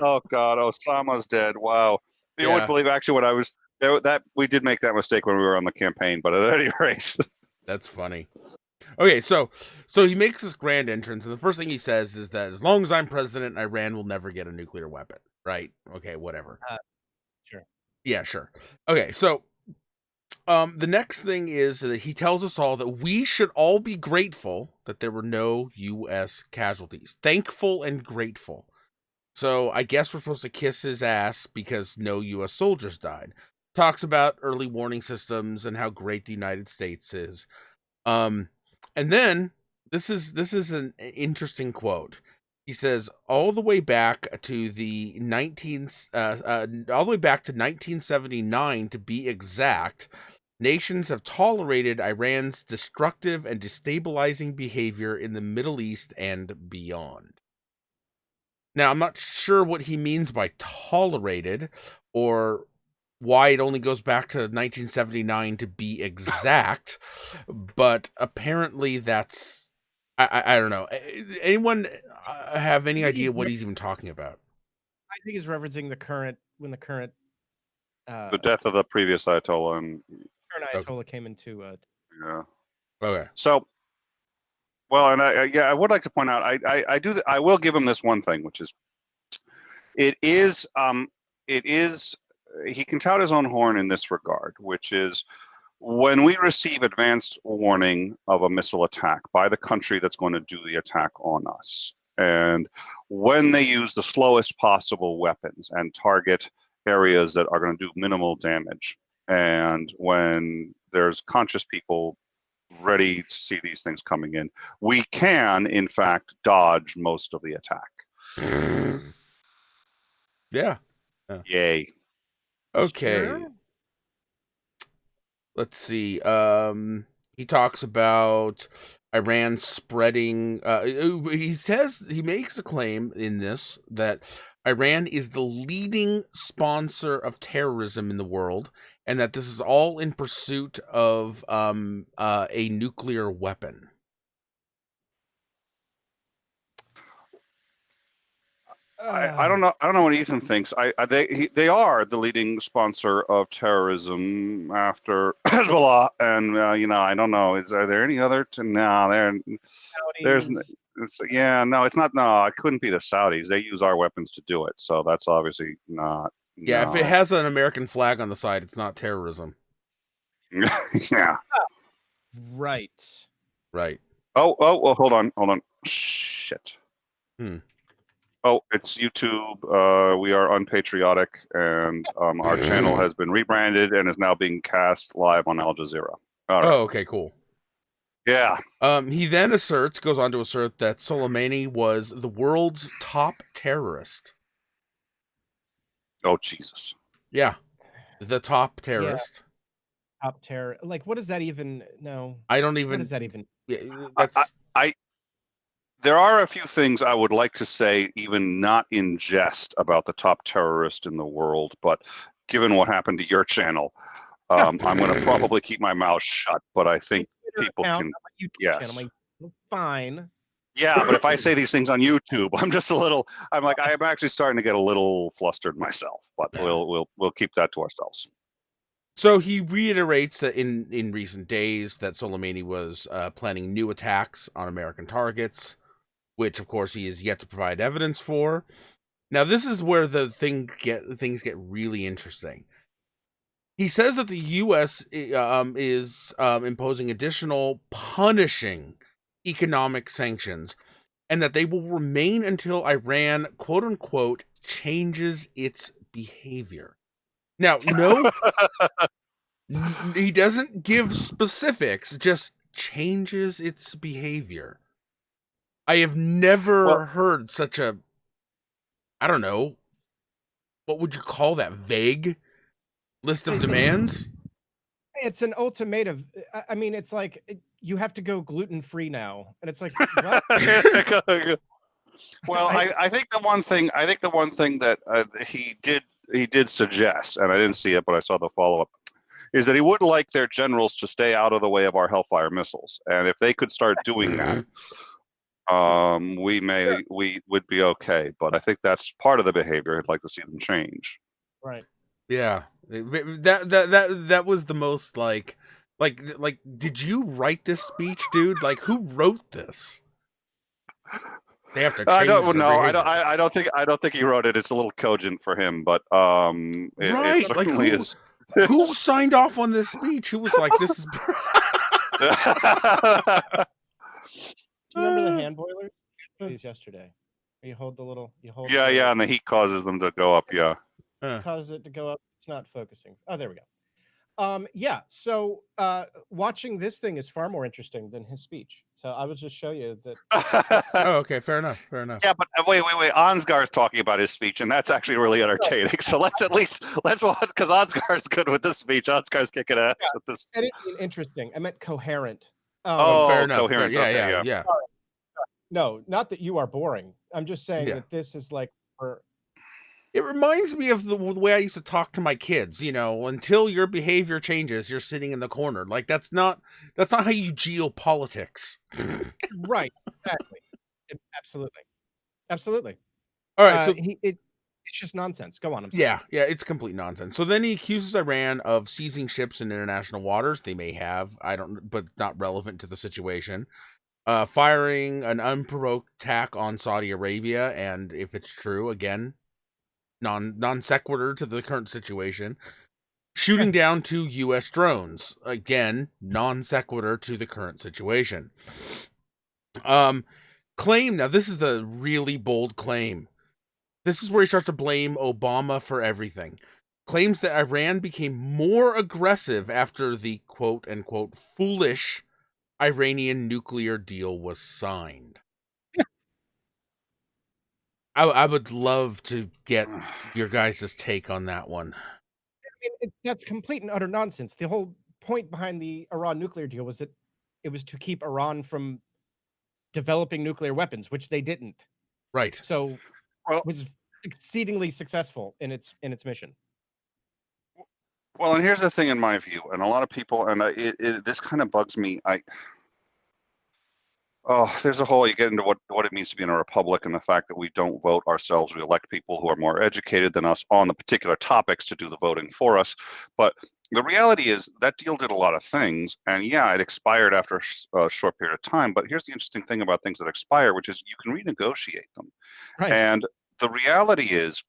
Oh God, Osama's dead. Wow. You wouldn't believe actually what I was. That we did make that mistake when we were on the campaign, but at any rate. That's funny. Okay, so he makes this grand entrance, and the first thing he says is that as long as I'm president, Iran will never get a nuclear weapon. Right? Okay, whatever. Sure. Yeah, sure. Okay, so the next thing is that he tells us all that we should all be grateful that there were no U.S. casualties. Thankful and grateful. So I guess we're supposed to kiss his ass because no U.S. soldiers died. Talks about early warning systems and how great the United States is. And then this is an interesting quote. He says, all the way back to 1979 to be exact, nations have tolerated Iran's destructive and destabilizing behavior in the Middle East and beyond. Now, I'm not sure what he means by tolerated or why it only goes back to 1979 to be exact, but apparently that's I don't know. Anyone have any idea what he's even talking about? I think he's referencing the current The death of the previous Ayatollah, and current Ayatollah came into. yeah. Okay. So, well, and I would like to point out, I will give him this one thing, which is, it is he can tout his own horn in this regard, which is when we receive advanced warning of a missile attack by the country that's going to do the attack on us, and when they use the slowest possible weapons and target areas that are going to do minimal damage, and when there's conscious people ready to see these things coming in, we can, in fact, dodge most of the attack. Yeah. Yay. Okay. Sure. Let's see. He talks about Iran spreading. He makes a claim in this that Iran is the leading sponsor of terrorism in the world, and that this is all in pursuit of a nuclear weapon. I don't know. I don't know what Ethan thinks. They are the leading sponsor of terrorism after Hezbollah, and I don't know. Are there any other? No, there's. No, it's not. No, it couldn't be the Saudis. They use our weapons to do it, so that's obviously not. Yeah, no. if it has an American flag on the side, it's not terrorism. Yeah. Right. Right. Oh, well, hold on. Shit. Oh, it's YouTube. We are unpatriotic, and our channel has been rebranded and is now being cast live on Al Jazeera. All right. Oh, okay, cool. Yeah. He then goes on to assert that Soleimani was the world's top terrorist. Oh, Jesus. Yeah, the top terrorist. Yeah. Top terror. Like, what does that even? No. I don't even. What does that even? Yeah, that's. There are a few things I would like to say, even not in jest, about the top terrorist in the world, but given what happened to your channel, I'm going to probably keep my mouth shut. But I think people can. YouTube Yes. channel, fine. Yeah, but if I say these things on YouTube, I'm actually starting to get a little flustered myself. But we'll keep that to ourselves. So he reiterates that in recent days that Soleimani was planning new attacks on American targets, which of course he is yet to provide evidence for. Now this is where things get really interesting. He says that the U.S. is imposing additional punishing economic sanctions, and that they will remain until Iran, quote unquote, changes its behavior. Now, no. He doesn't give specifics, just changes its behavior. I have never heard such a, I don't know, what would you call that, vague list of demands? It's an ultimatum. I mean, it's like you have to go gluten-free now, and it's like, what? Well, I think the one thing that he did suggest, and I didn't see it, but I saw the follow-up, is that he would like their generals to stay out of the way of our Hellfire missiles, and if they could start doing that, we would be okay. But I think that's part of the behavior. I'd like to see them change. Right. Yeah, that was the most like, did you write this speech, dude? Like, who wrote this? They have to change. I don't think he wrote it. It's a little cogent for him, but it certainly is. Who signed off on this speech? Who was like, this is. Do you remember the hand boilers? These yesterday. You hold the little. Yeah, and the heat causes them to go up. Yeah. Causes it to go up. It's not focusing. Oh, there we go. Yeah. So watching this thing is far more interesting than his speech. So I would just show you that. Oh, okay, fair enough. Yeah, but wait. Ansgar is talking about his speech, and that's actually really entertaining. So let's watch, because Ansgar is good with this speech. Ansgar's kicking ass with this. I didn't mean interesting. I meant coherent. Fair enough. Coherent. Yeah. No, not that you are boring. I'm just saying that this is like. It reminds me of the way I used to talk to my kids, until your behavior changes, you're sitting in the corner. Like, that's not how you geopolitics. Right. Exactly. Absolutely. All right. So it's just nonsense. Go on. I'm sorry. Yeah, it's complete nonsense. So then he accuses Iran of seizing ships in international waters. They may have, but not relevant to the situation. Firing an unprovoked attack on Saudi Arabia, and if it's true, again, non sequitur to the current situation. Shooting down 2 U.S. drones, again, non sequitur to the current situation. Claim, now this is the really bold claim. This is where he starts to blame Obama for everything. Claims that Iran became more aggressive after the quote unquote foolish Iranian nuclear deal was signed. I would love to get your guys' take on that one. I mean, that's complete and utter nonsense. The whole point behind the Iran nuclear deal was that it was to keep Iran from developing nuclear weapons, which they didn't. Right. So it was exceedingly successful in its mission. Well, and here's the thing, in my view, and a lot of people, and this kind of bugs me. There's a whole, you get into what it means to be in a republic, and the fact that we don't vote ourselves. We elect people who are more educated than us on the particular topics to do the voting for us. But the reality is that deal did a lot of things, and yeah, it expired after a short period of time. But here's the interesting thing about things that expire, which is you can renegotiate them. Right. And the reality is,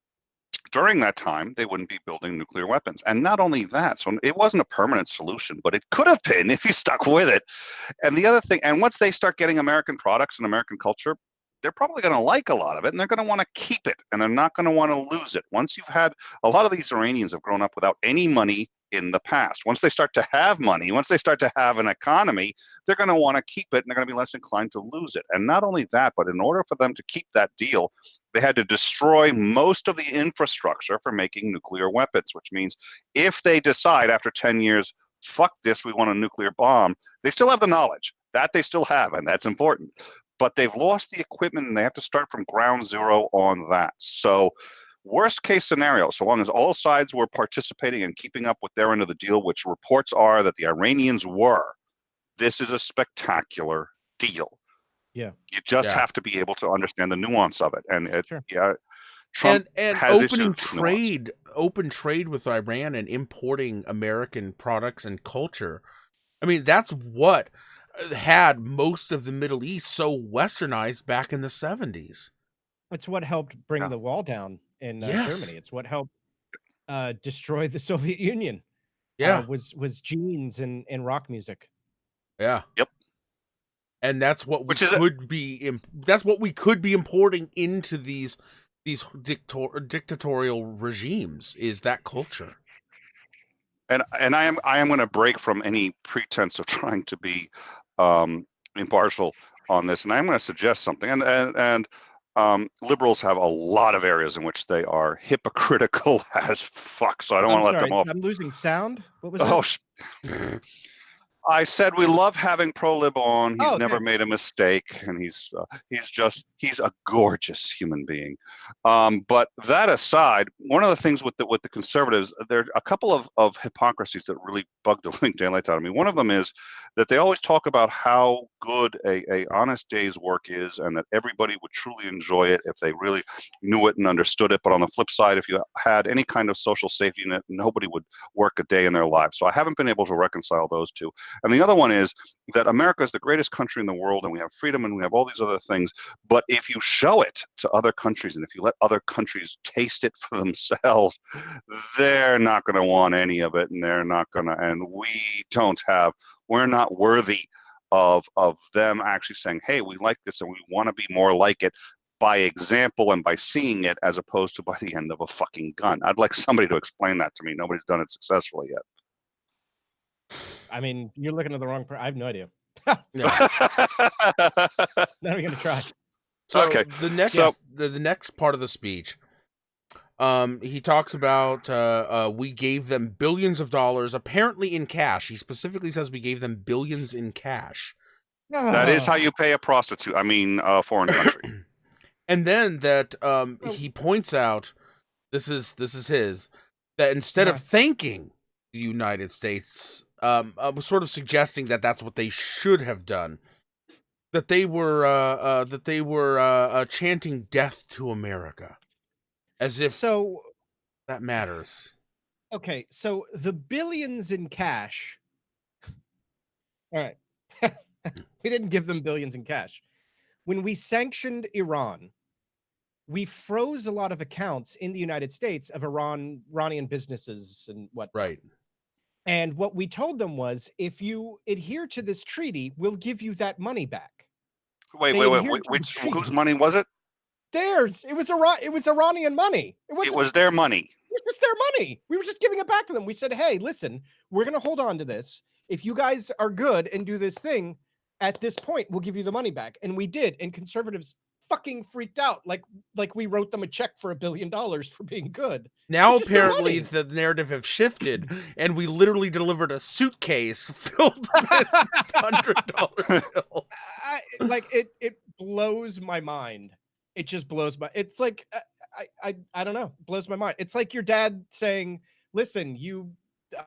during that time, they wouldn't be building nuclear weapons. And not only that, so it wasn't a permanent solution, but it could have been if you stuck with it. And the other thing, and once they start getting American products and American culture, they're probably going to like a lot of it, and they're going to want to keep it, and they're not going to want to lose it. Once you've had, a lot of these Iranians have grown up without any money in the past. Once they start to have money, once they start to have an economy, they're going to want to keep it, and they're going to be less inclined to lose it. And not only that, but in order for them to keep that deal, they had to destroy most of the infrastructure for making nuclear weapons, which means if they decide after 10 years, fuck this, we want a nuclear bomb, they still have the knowledge. That they still have, and that's important. But they've lost the equipment, and they have to start from ground zero on that. So worst case scenario, so long as all sides were participating and keeping up with their end of the deal, which reports are that the Iranians were, this is a spectacular deal. Yeah. You just have to be able to understand the nuance of it. And Trump and has open trade with Iran and importing American products and culture. I mean, that's what had most of the Middle East so westernized back in the 70s. It's what helped bring the wall down in Germany. It's what helped destroy the Soviet Union. Was jeans and rock music. Yeah. Yep. And that's what we could be importing into these dictatorial regimes, is that culture. And I am going to break from any pretense of trying to be impartial on this, and I'm going to suggest something. And liberals have a lot of areas in which they are hypocritical as fuck. So I don't want to let them off. I'm losing sound. What was that? I said we love having Prolib on. He's never made a mistake, and he's a gorgeous human being. But that aside, one of the things with the conservatives, there are a couple of hypocrisies that really bug the living daylights out of me. One of them is that they always talk about how good a honest day's work is, and that everybody would truly enjoy it if they really knew it and understood it. But on the flip side, if you had any kind of social safety net, nobody would work a day in their lives. So I haven't been able to reconcile those two. And the other one is that America is the greatest country in the world, and we have freedom, and we have all these other things. But if you show it to other countries, and if you let other countries taste it for themselves, they're not going to want any of it, and they're not going to. And we're not worthy of them actually saying, "Hey, we like this, and we want to be more like it." By example and by seeing it, as opposed to by the end of a fucking gun. I'd like somebody to explain that to me. Nobody's done it successfully yet. I mean, you're looking at the wrong person. I have no idea. Not even gonna try. So the next part of the speech, he talks about we gave them billions of dollars, apparently in cash. He specifically says we gave them billions in cash. That is how you pay a prostitute. I mean, a foreign country. And then that he points out, this is his, that instead of thanking the United States, I was sort of suggesting that that's what they should have done. That they were chanting "Death to America," as if that matters. Okay, so the billions in cash. All right, we didn't give them billions in cash. When we sanctioned Iran, we froze a lot of accounts in the United States of Iranian businesses and what. Right. And what we told them was, if you adhere to this treaty, we'll give you that money back. Wait. Whose money was it? Theirs. It was Iranian money. It was their money. It was just their money. We were just giving it back to them. We said, hey, listen, we're going to hold on to this. If you guys are good and do this thing, at this point, we'll give you the money back. And we did. And conservatives fucking freaked out, like we wrote them a check for $1 billion for being good. Now apparently the narrative have shifted, and we literally delivered a suitcase filled with $100 bills. It blows my mind. It just blows my. It's like I don't know. It blows my mind. It's like your dad saying, "Listen, you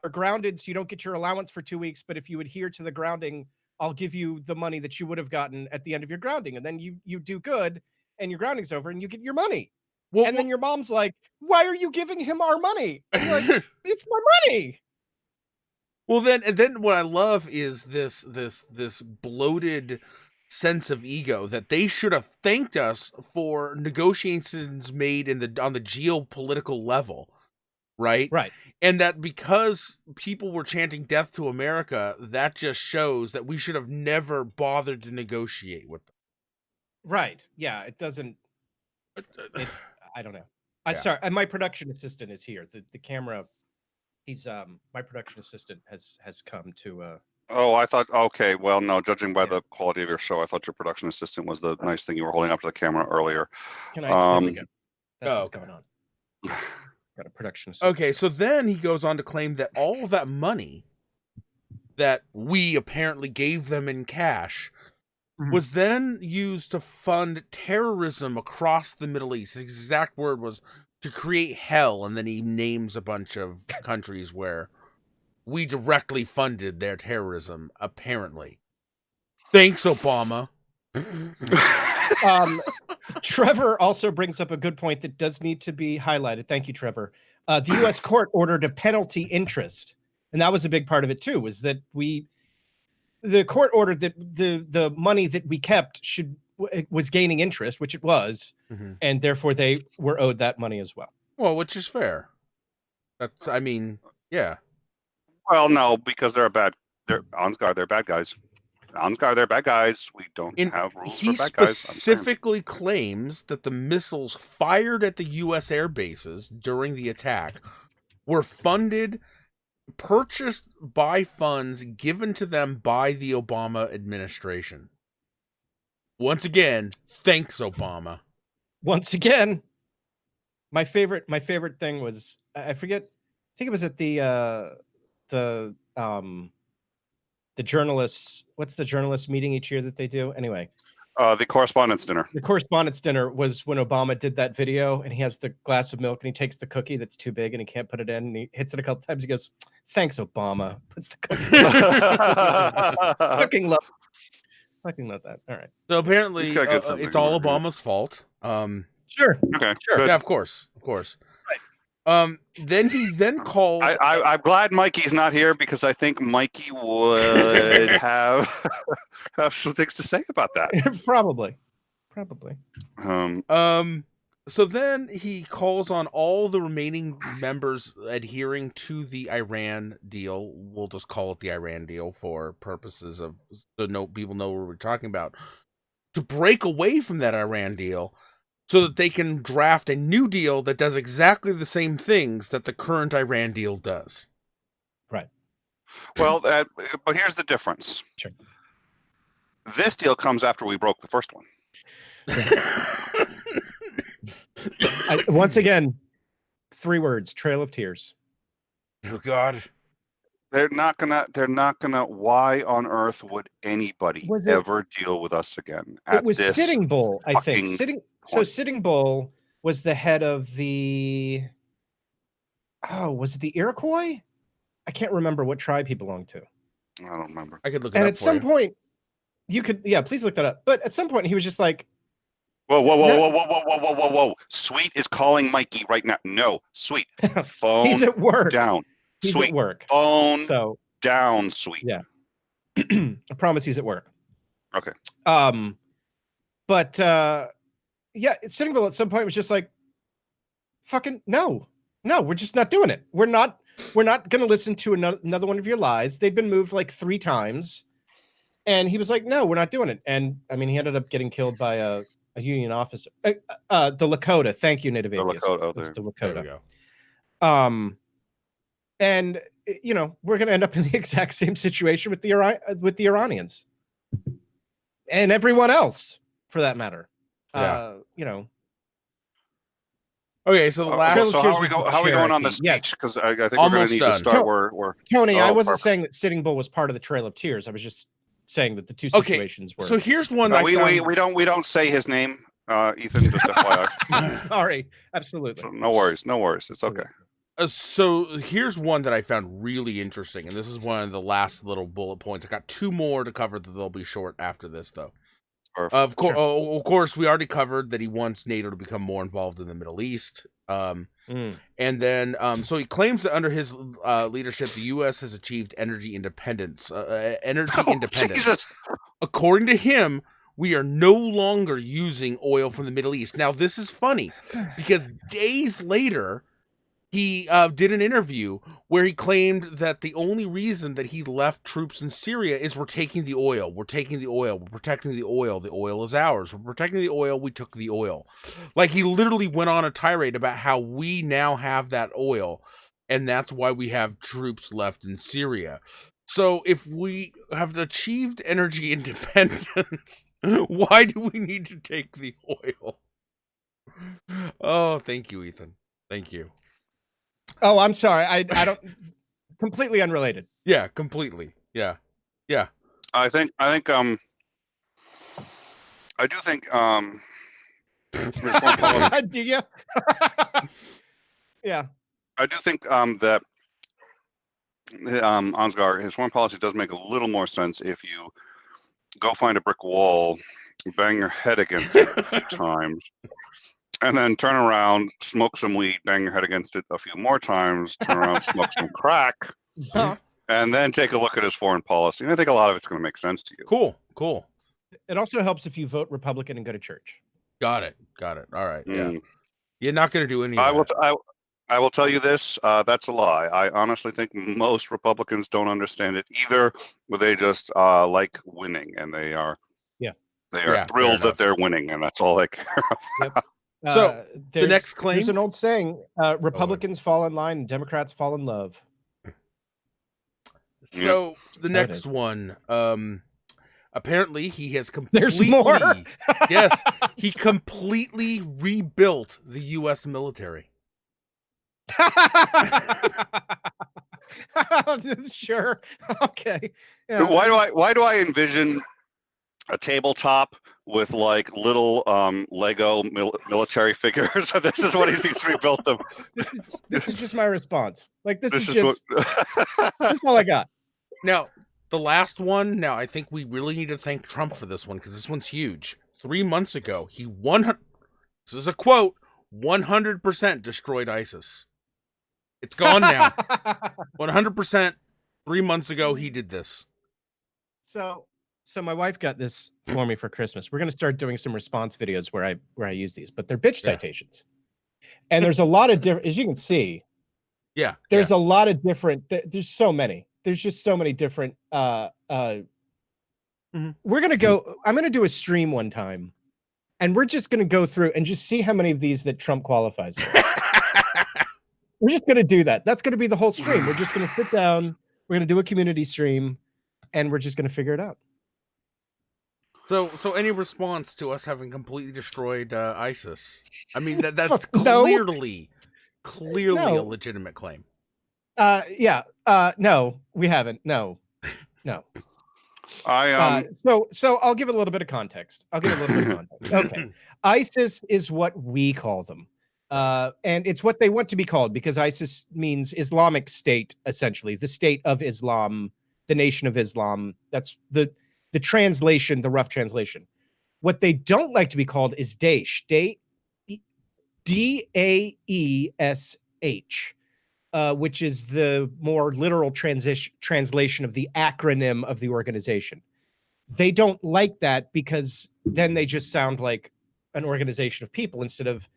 are grounded, so you don't get your allowance for 2 weeks. But if you adhere to the grounding, I'll give you the money that you would have gotten at the end of your grounding, and then you do good, and your grounding's over, and you get your money." Then your mom's like, "Why are you giving him our money?" And you're like, "It's my money." Well, then what I love is this bloated sense of ego that they should have thanked us for negotiations made on the geopolitical level, right? Right. And that because people were chanting death to America, that just shows that we should have never bothered to negotiate with them. Right. Yeah, it doesn't. I don't know. Yeah. Sorry, my production assistant is here. The camera. He's my production assistant has come to. Oh, I thought. Okay, well, no. Judging by the quality of your show, I thought your production assistant was the nice thing you were holding up to the camera earlier. Can I? There we go. That's what's going on. Got a production assistant. Okay, so then he goes on to claim that all of that money that we apparently gave them in cash was then used to fund terrorism across the Middle East. His exact word was to create hell, and then he names a bunch of countries where we directly funded their terrorism, apparently. Thanks, Obama. Trevor also brings up a good point that does need to be highlighted. Thank you, Trevor. The U.S. court ordered a penalty interest, and that was a big part of it too. Was that the court ordered that the money that we kept was gaining interest, which it was, and therefore they were owed that money as well. Well, which is fair. That's, I mean, yeah. Well, no, because they're Ansgar, they're bad guys. Ansgar, they're bad guys. We don't have rules for bad guys. He specifically claims that the missiles fired at the U.S. air bases during the attack were purchased by funds given to them by the Obama administration. Once again, thanks, Obama. Once again, my favorite thing was, I forget, I think it was at the journalists, what's the journalist meeting each year that they do? Anyway. The correspondence dinner. The correspondence dinner was when Obama did that video, and he has the glass of milk and he takes the cookie that's too big and he can't put it in, and he hits it a couple times. He goes, "Thanks, Obama." Puts the cookie in. Fucking love that. All right. So apparently it's all Obama's fault. Sure. Okay. Sure. Good. Yeah, of course. Right. Then he calls. I'm glad Mikey's not here because I think Mikey would have some things to say about that. Probably. So then he calls on all the remaining members adhering to the Iran deal. We'll just call it the Iran deal for purposes of people know what we're talking about. To break away from that Iran deal, so that they can draft a new deal that does exactly the same things that the current Iran deal does. Right. Well, but here's the difference. Sure. This deal comes after we broke the first one. Once again, 3 words: Trail of Tears. Oh God. They're not gonna. Why on earth would anybody ever deal with us again? It was Sitting Bull, I think. Sitting Bull was the head of the. Oh, was it the Iroquois? I can't remember what tribe he belonged to. I don't remember. I could look it up. And at some point, you could, please look that up. But at some point, he was just like, Whoa. Sweet is calling Mikey right now. No, Sweet. Phone. He's at work. Down. He's Sweet. at work. Phone. So down, Sweet. Yeah. I promise he's at work. Okay. But Sitting Bull at some point was just like, fucking no, we're just not doing it. We're not going to listen to another one of your lies. They've been moved like 3 times. And he was like, no, we're not doing it. And I mean, he ended up getting killed by a Union officer. The Lakota. Thank you, Native Atheist. The Lakota. It's the Lakota. There we go. And we're going to end up in the exact same situation with the Iranians and everyone else, for that matter. Yeah. Okay, so the last. So how are we going on the speech? Because I think we're going to need to start where Tony. I wasn't saying that Sitting Bull was part of the Trail of Tears. I was just saying that the 2 situations were. So here's one. No, we don't say his name, Ethan. Just FYI. Sorry, absolutely. No worries. It's okay. So here's one that I found really interesting, and this is one of the last little bullet points. I got 2 more to cover that they'll be short after this, though. Of course, we already covered that he wants NATO to become more involved in the Middle East. And then, so he claims that under his leadership, the U.S. has achieved energy independence. Jesus. According to him, We are no longer using oil from the Middle East. Now, this is funny because days later, he did an interview where he claimed that the only reason that he left troops in Syria is we're taking the oil. We're taking the oil. We're protecting the oil. The oil is ours. We're protecting the oil. We took the oil. Like, he literally went on a tirade about how we now have that oil, and that's why we have troops left in Syria. So if we have achieved energy independence, why do we need to take the oil? Oh, thank you, Ethan. Thank you. Oh, I'm sorry. I don't. Completely unrelated. Yeah, completely. Yeah. I do think his foreign policy, Do you? Yeah. I do think that Ansgar, his foreign policy does make a little more sense if you go find a brick wall, bang your head against it a few times, and then turn around, smoke some weed, bang your head against it a few more times, turn around, smoke some crack, and then take a look at his foreign policy. And I think a lot of it's going to make sense to you. Cool. It also helps if you vote Republican and go to church. Got it. All right. Yeah. You're not going to do any of that. I will tell you this, that's a lie. I honestly think most Republicans don't understand it either, but they just like winning, and they are thrilled that they're winning, and that's all they care about. Yep. So the next claim? There's an old saying, Republicans fall in line and Democrats fall in love. So the next one, apparently he has completely... There's more? Yes, he completely rebuilt the U.S. military. Sure. Okay. Yeah. Why do I envision a tabletop with like little Lego military figures? This is what he's rebuilt them. This is just my response. Like this is just that's all I got. Now the last one. Now I think we really need to thank Trump for this one because this one's huge. 3 months ago, he this is a quote, 100% destroyed ISIS. It's gone now. 100%. 3 months ago, he did this. So my wife got this for me for Christmas. We're going to start doing some response videos where I use these, but they're bitch citations. And there's a lot of different, as you can see. Yeah. There's a lot of different. There's so many. There's just so many different. We're going to go. I'm going to do a stream one time, and we're just going to go through and just see how many of these that Trump qualifies for. We're just going to do that. That's going to be the whole stream. We're just going to sit down. We're going to do a community stream, and we're just going to figure it out. So any response to us having completely destroyed ISIS? I mean, that's clearly a legitimate claim. No, we haven't. No. So I'll give it a little bit of context. Okay. ISIS is what we call them. And it's what they want to be called because ISIS means Islamic State, essentially, the state of Islam, the nation of Islam. That's the translation, the rough translation. What they don't like to be called is Daesh, D-A-E-S-H, which is the more literal translation of the acronym of the organization. They don't like that because then they just sound like an organization of people instead of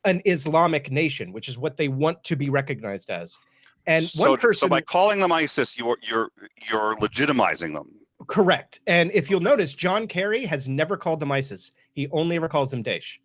an Islamic nation, which is what they want to be recognized as. And so by calling them ISIS, you're legitimizing them. Correct. And if you'll notice, John Kerry has never called them ISIS. He only ever calls them Daesh.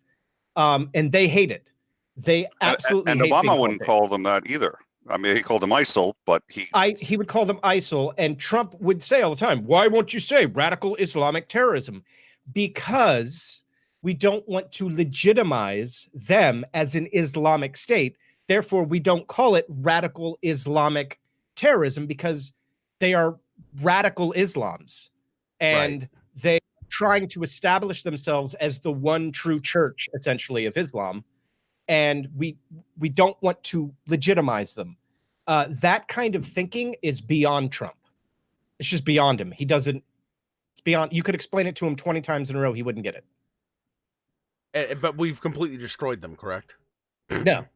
And they hate it. They absolutely hate it. And Obama wouldn't call them that either. I mean, he called them ISIL, but he would call them ISIL. And Trump would say all the time, why won't you say radical Islamic terrorism? Because we don't want to legitimize them as an Islamic state. Therefore, we don't call it radical Islamic terrorism because they are radical Islams. And they're trying to establish themselves as the one true church, essentially, of Islam. And we don't want to legitimize them. That kind of thinking is beyond Trump. It's just beyond him. He doesn't, it's beyond, you could explain it to him 20 times in a row, he wouldn't get it. But we've completely destroyed them, correct? No.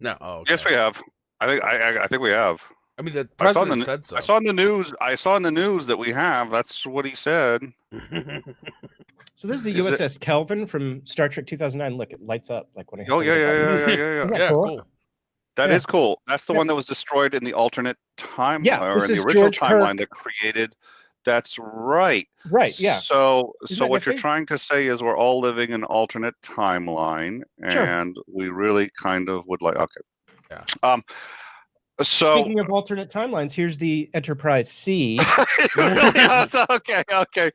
No. Oh, okay. Yes, we have. I think we have. I mean, the president said so. I saw in the news that we have. That's what he said. So this is the Is it- USS Kelvin from Star Trek 2009. Look, it lights up like when I hit Oh the yeah, little yeah, button. yeah, yeah, yeah, Isn't yeah. that Yeah, cool? cool. That Yeah. is cool. That's the Yep. one that was destroyed in the alternate timeline, Yeah, or this in the is original George timeline Kirk. that created. That's right. Right, yeah. So Isn't so that what you're nifty? trying to say is we're all living an alternate timeline, Sure. and we really kind of would like. Okay. Yeah. So Speaking of alternate timelines, here's the Enterprise C. okay, okay.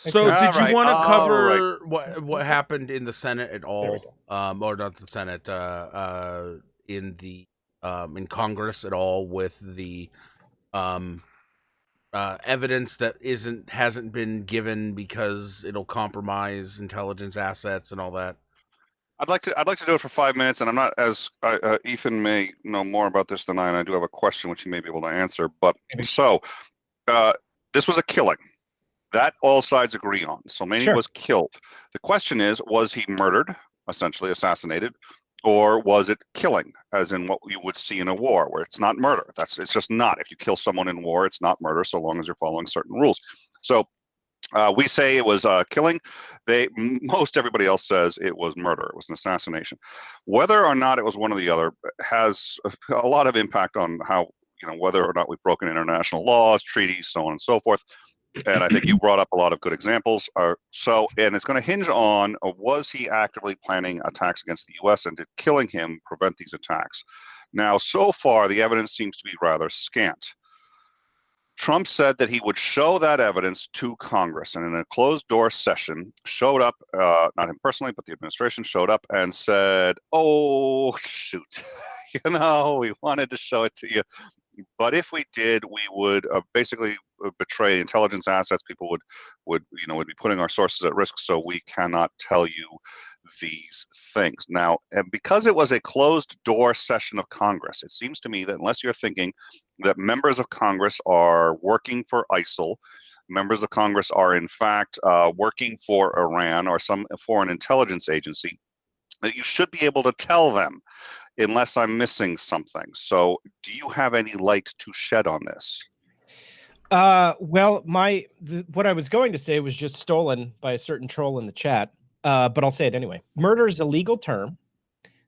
So All did you right, want to all right. cover what happened in the Senate at There all? we go. Or not the Senate, in the in Congress at all with the evidence that hasn't been given because it'll compromise intelligence assets and all that? I'd like to do it for 5 minutes, and I'm not as Ethan may know more about this than I, and I do have a question which he may be able to answer. But so this was a killing that all sides agree on. Soleimani Sure. was killed. The question is, was he murdered, essentially assassinated, or was it killing, as in what you would see in a war, where it's not murder? It's just not. If you kill someone in war, it's not murder, so long as you're following certain rules. So we say it was killing. Most everybody else says it was murder. It was an assassination. Whether or not it was one or the other has a lot of impact on how, whether or not we've broken international laws, treaties, so on and so forth. And I think you brought up a lot of good examples. And it's going to hinge on, was he actively planning attacks against the U.S. and did killing him prevent these attacks? Now, so far, the evidence seems to be rather scant. Trump said that he would show that evidence to Congress, and in a closed-door session, showed up, not him personally, but the administration showed up and said, "Oh, shoot, we wanted to show it to you, but if we did, we would basically betray intelligence assets. People would be putting our sources at risk, so we cannot tell you these things." Now, and because it was a closed door session of Congress, it seems to me that unless you're thinking that members of Congress are working for ISIL, members of Congress are in fact working for Iran or some foreign intelligence agency, that you should be able to tell them, unless I'm missing something. So do you have any light to shed on this? Well, what I was going to say was just stolen by a certain troll in the chat, but I'll say it anyway. Murder is a legal term,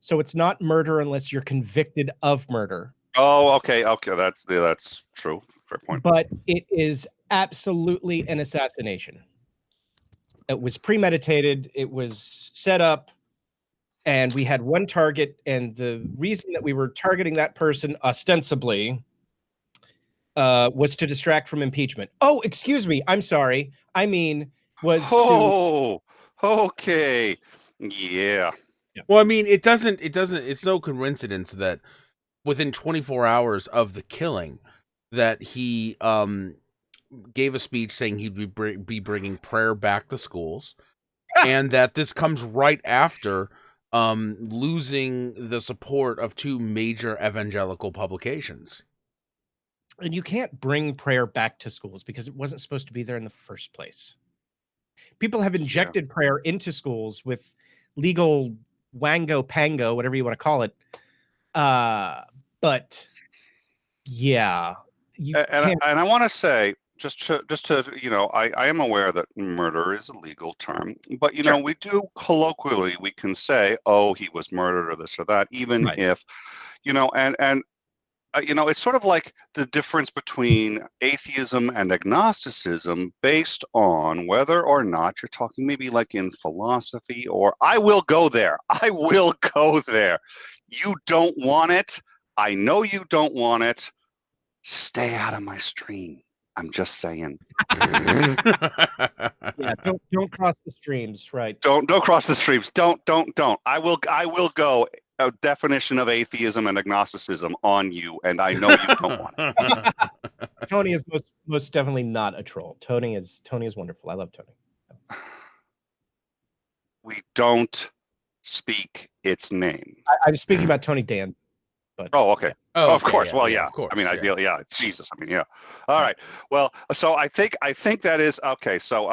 so it's not murder unless you're convicted of murder. Oh, okay, that's true. Fair point. But it is absolutely an assassination. It was premeditated. It was set up, and we had one target. And the reason that we were targeting that person ostensibly was to distract from impeachment. Oh, excuse me. I'm sorry. I mean, okay. Yeah. Well, I mean, it's no coincidence that within 24 hours of the killing that he gave a speech saying he'd be bringing prayer back to schools, and that this comes right after losing the support of two major evangelical publications. And you can't bring prayer back to schools because it wasn't supposed to be there in the first place. People have injected prayer into schools with legal wango pango, whatever you want to call it. But yeah, and I want to say, just to I am aware that murder is a legal term, but Sure. we do colloquially, we can say, oh, he was murdered or this or that, even Right. if it's sort of like the difference between atheism and agnosticism based on whether or not you're talking maybe like in philosophy, or I will go there. You don't want it. I know you don't want it. Stay out of my stream. I'm just saying. Yeah, don't cross the streams, right? Don't cross the streams. Don't. I will go a definition of atheism and agnosticism on you, and I know you don't want it. Tony is most definitely not a troll. Tony is wonderful. I love Tony. We don't speak its name. I was speaking about Tony Dan. But oh, okay. Yeah. Oh, of course. Yeah, Of course. I mean, ideally, yeah. It's Jesus. I mean, yeah. All right. Well, so I think that is okay. So,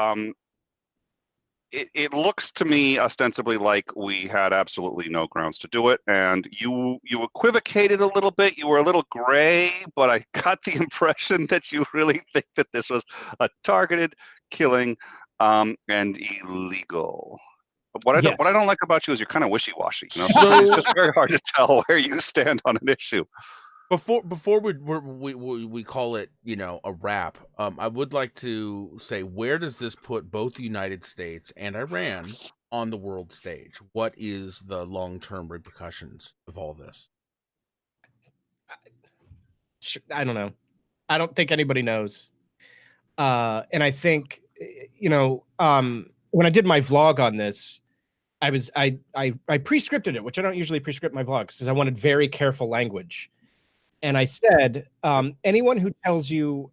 it looks to me ostensibly like we had absolutely no grounds to do it, and you equivocated a little bit. You were a little gray, but I got the impression that you really think that this was a targeted killing and illegal. What I don't like about you is you're kind of wishy-washy. You know, So it's just very hard to tell where you stand on an issue. Before we call it, a wrap, I would like to say, where does this put both the United States and Iran on the world stage? What is the long-term repercussions of all this? I don't know. I don't think anybody knows. And I think, when I did my vlog on this, I pre-scripted it, which I don't usually pre-script my vlogs because I wanted very careful language. And I said, anyone who tells you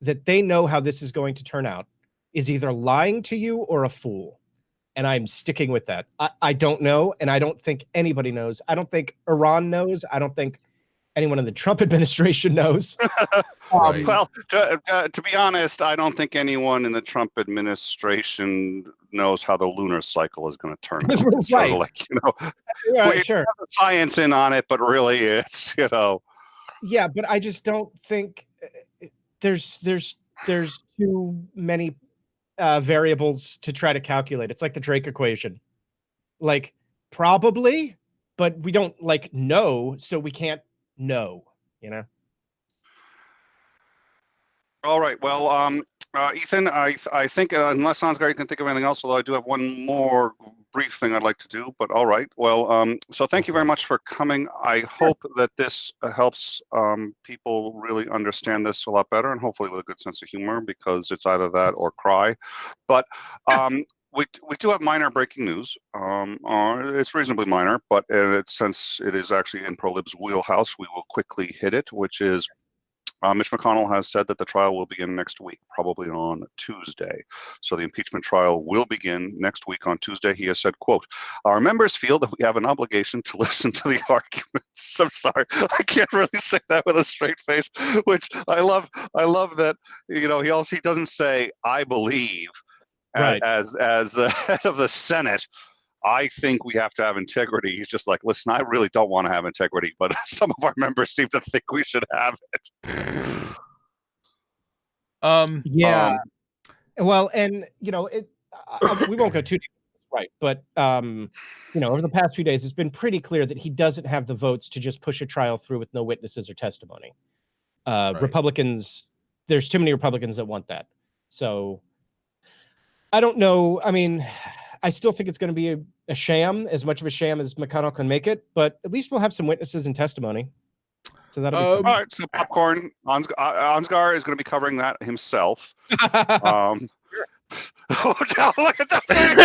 that they know how this is going to turn out is either lying to you or a fool. And I'm sticking with that. I don't know, and I don't think anybody knows. I don't think Iran knows. I don't think anyone in the Trump administration knows. Right. Well, to be honest, I don't think anyone in the Trump administration knows how the lunar cycle is going to turn out. It's sort of like, we sure. have the science in on it, but really it's, Yeah, but I just don't think there's too many variables to try to calculate. It's like the Drake equation. Like, probably, but we don't know, so we can't know, All right. Well, Ethan, I think unless Ansgar, you can think of anything else, although I do have one more brief thing I'd like to do, but all right. Well, so thank you very much for coming. I hope that this helps people really understand this a lot better, and hopefully with a good sense of humor, because it's either that or cry. But we do have minor breaking news. It's reasonably minor, but since it is actually in Prolib's wheelhouse, we will quickly hit it, which is Mitch McConnell has said that the trial will begin next week, probably on Tuesday. So the impeachment trial will begin next week on Tuesday. He has said, quote, "Our members feel that we have an obligation to listen to the arguments." I'm sorry, I can't really say that with a straight face, which I love that, he doesn't say, "I believe," Right. as the head of the Senate, I think we have to have integrity. He's just like, listen, I really don't want to have integrity, but some of our members seem to think we should have it. Yeah. Well, and we won't go too deep, right? But over the past few days, it's been pretty clear that he doesn't have the votes to just push a trial through with no witnesses or testimony. Right. Republicans, there's too many Republicans that want that. So I don't know. I mean, I still think it's going to be a sham, as much of a sham as McConnell can make it, but at least we'll have some witnesses and testimony. So that'll be something. All right, so popcorn. Ansgar is going to be covering that himself. Oh, no, look at the finger.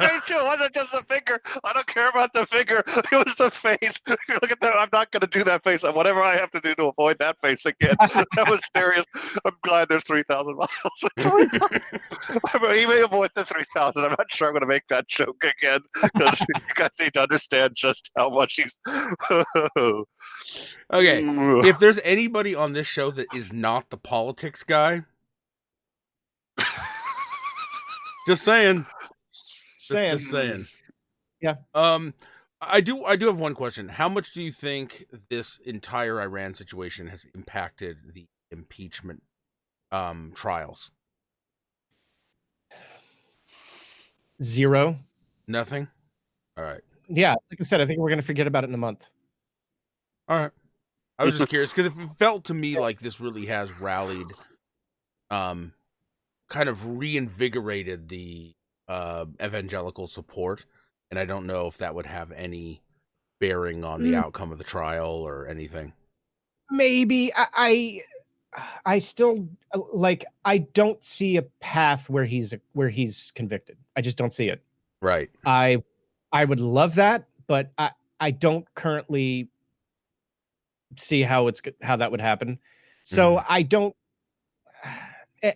It wasn't just the finger. I don't care about the finger. It was the face. Look at that. I'm not going to do that face. Whatever I have to do to avoid that face again. That was serious. I'm glad there's 3,000 miles. He may avoid the 3,000. I'm not sure I'm going to make that joke again, because you guys need to understand just how much he's. Okay, if there's anybody on this show that is not the politics guy, just saying. Just saying. Yeah. I do have one question. How much do you think this entire Iran situation has impacted the impeachment trials? 0. Nothing? All right. Yeah, like I said, I think we're going to forget about it in a month. All right. I was just curious, because it felt to me like this really has rallied, kind of reinvigorated the evangelical support, and I don't know if that would have any bearing on the outcome of the trial or anything. Maybe. I still I don't see a path where he's convicted. I just don't see it. Right. I would love that, but I don't currently see how that would happen. So I don't.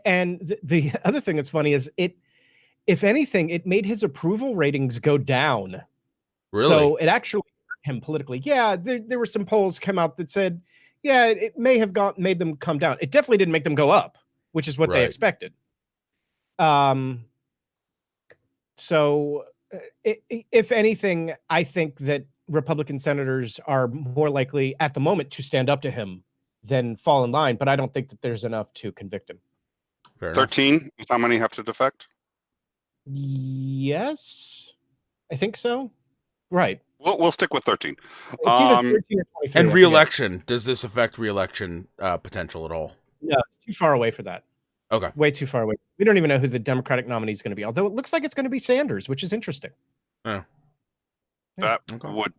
And the other thing that's funny is if anything, it made his approval ratings go down. Really? So it actually hurt him politically. Yeah, there were some polls come out that said, yeah, it may have made them come down. It definitely didn't make them go up, which is what they expected. So if anything, I think that Republican senators are more likely at the moment to stand up to him than fall in line, but I don't think that there's enough to convict him. Fair 13 enough. How many have to defect? Yes, I think so. Right. We'll stick with 13. It's either 13 or 23. And re-election. Does this affect re-election potential at all? No, it's too far away for that. Okay. Way too far away. We don't even know who the Democratic nominee is going to be, although it looks like it's going to be Sanders, which is interesting. Yeah. That would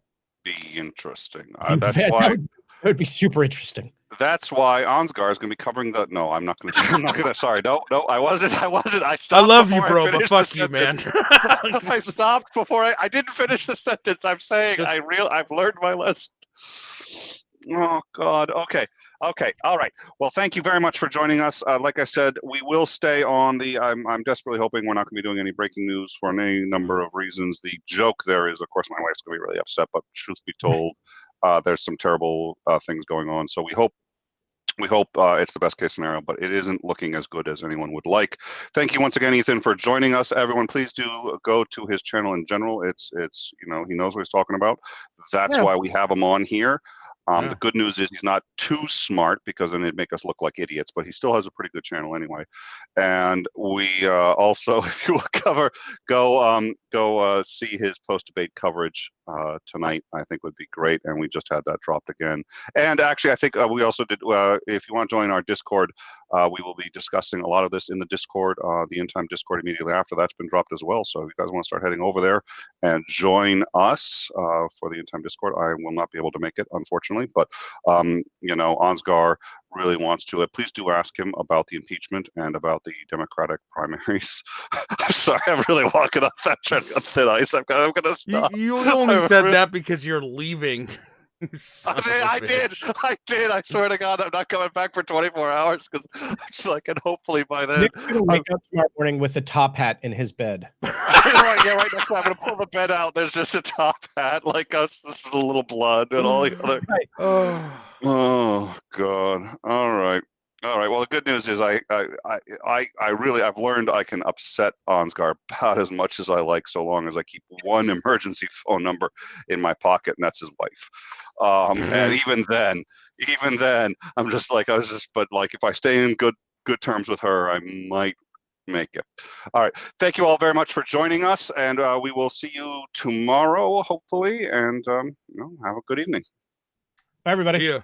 be interesting. That would be super interesting. That's why Ansgar is going to be covering the. No, I'm not going to. I'm not going to. Sorry, no, I wasn't. I stopped. I love you, bro, but fuck you, man. I stopped before I didn't finish the sentence. I'm saying I've learned my lesson. Oh God. Okay. All right. Well, thank you very much for joining us. Like I said, we will stay on the. I'm desperately hoping we're not going to be doing any breaking news for any number of reasons. The joke there is, of course, my wife's going to be really upset. But truth be told, there's some terrible things going on. So we hope it's the best case scenario, but it isn't looking as good as anyone would like. Thank you once again, Ethan, for joining us. Everyone, please do go to his channel in general. It's he knows what he's talking about. That's why we have him on here. The good news is he's not too smart, because then it'd make us look like idiots, but he still has a pretty good channel anyway. And we also, if you will go see his post-debate coverage tonight, I think would be great. And we just had that dropped again. And actually, I think we also did, if you want to join our Discord, we will be discussing a lot of this in the Discord, the In Time Discord immediately after that's been dropped as well. So if you guys want to start heading over there and join us for the In Time Discord, I will not be able to make it, unfortunately. But Ansgar really wants to. Please do ask him about the impeachment and about the Democratic primaries. I'm sorry, I'm really walking off that train on thin ice. I'm going to stop. You only said that because you're leaving. I did. I swear to God, I'm not coming back for 24 hours because and hopefully by then. Nick's gonna wake up tomorrow morning with a top hat in his bed. right next time I'm gonna pull the bed out. There's just a top hat, like us. This is a little blood and all the other. Right. Oh God. All right. Well, the good news is I've learned I can upset Ansgar about as much as I like, so long as I keep one emergency phone number in my pocket, and that's his wife. And even then, I'm just like, but if I stay in good terms with her, I might make it. All right. Thank you all very much for joining us, and we will see you tomorrow, hopefully, and have a good evening. Bye, everybody. Yeah.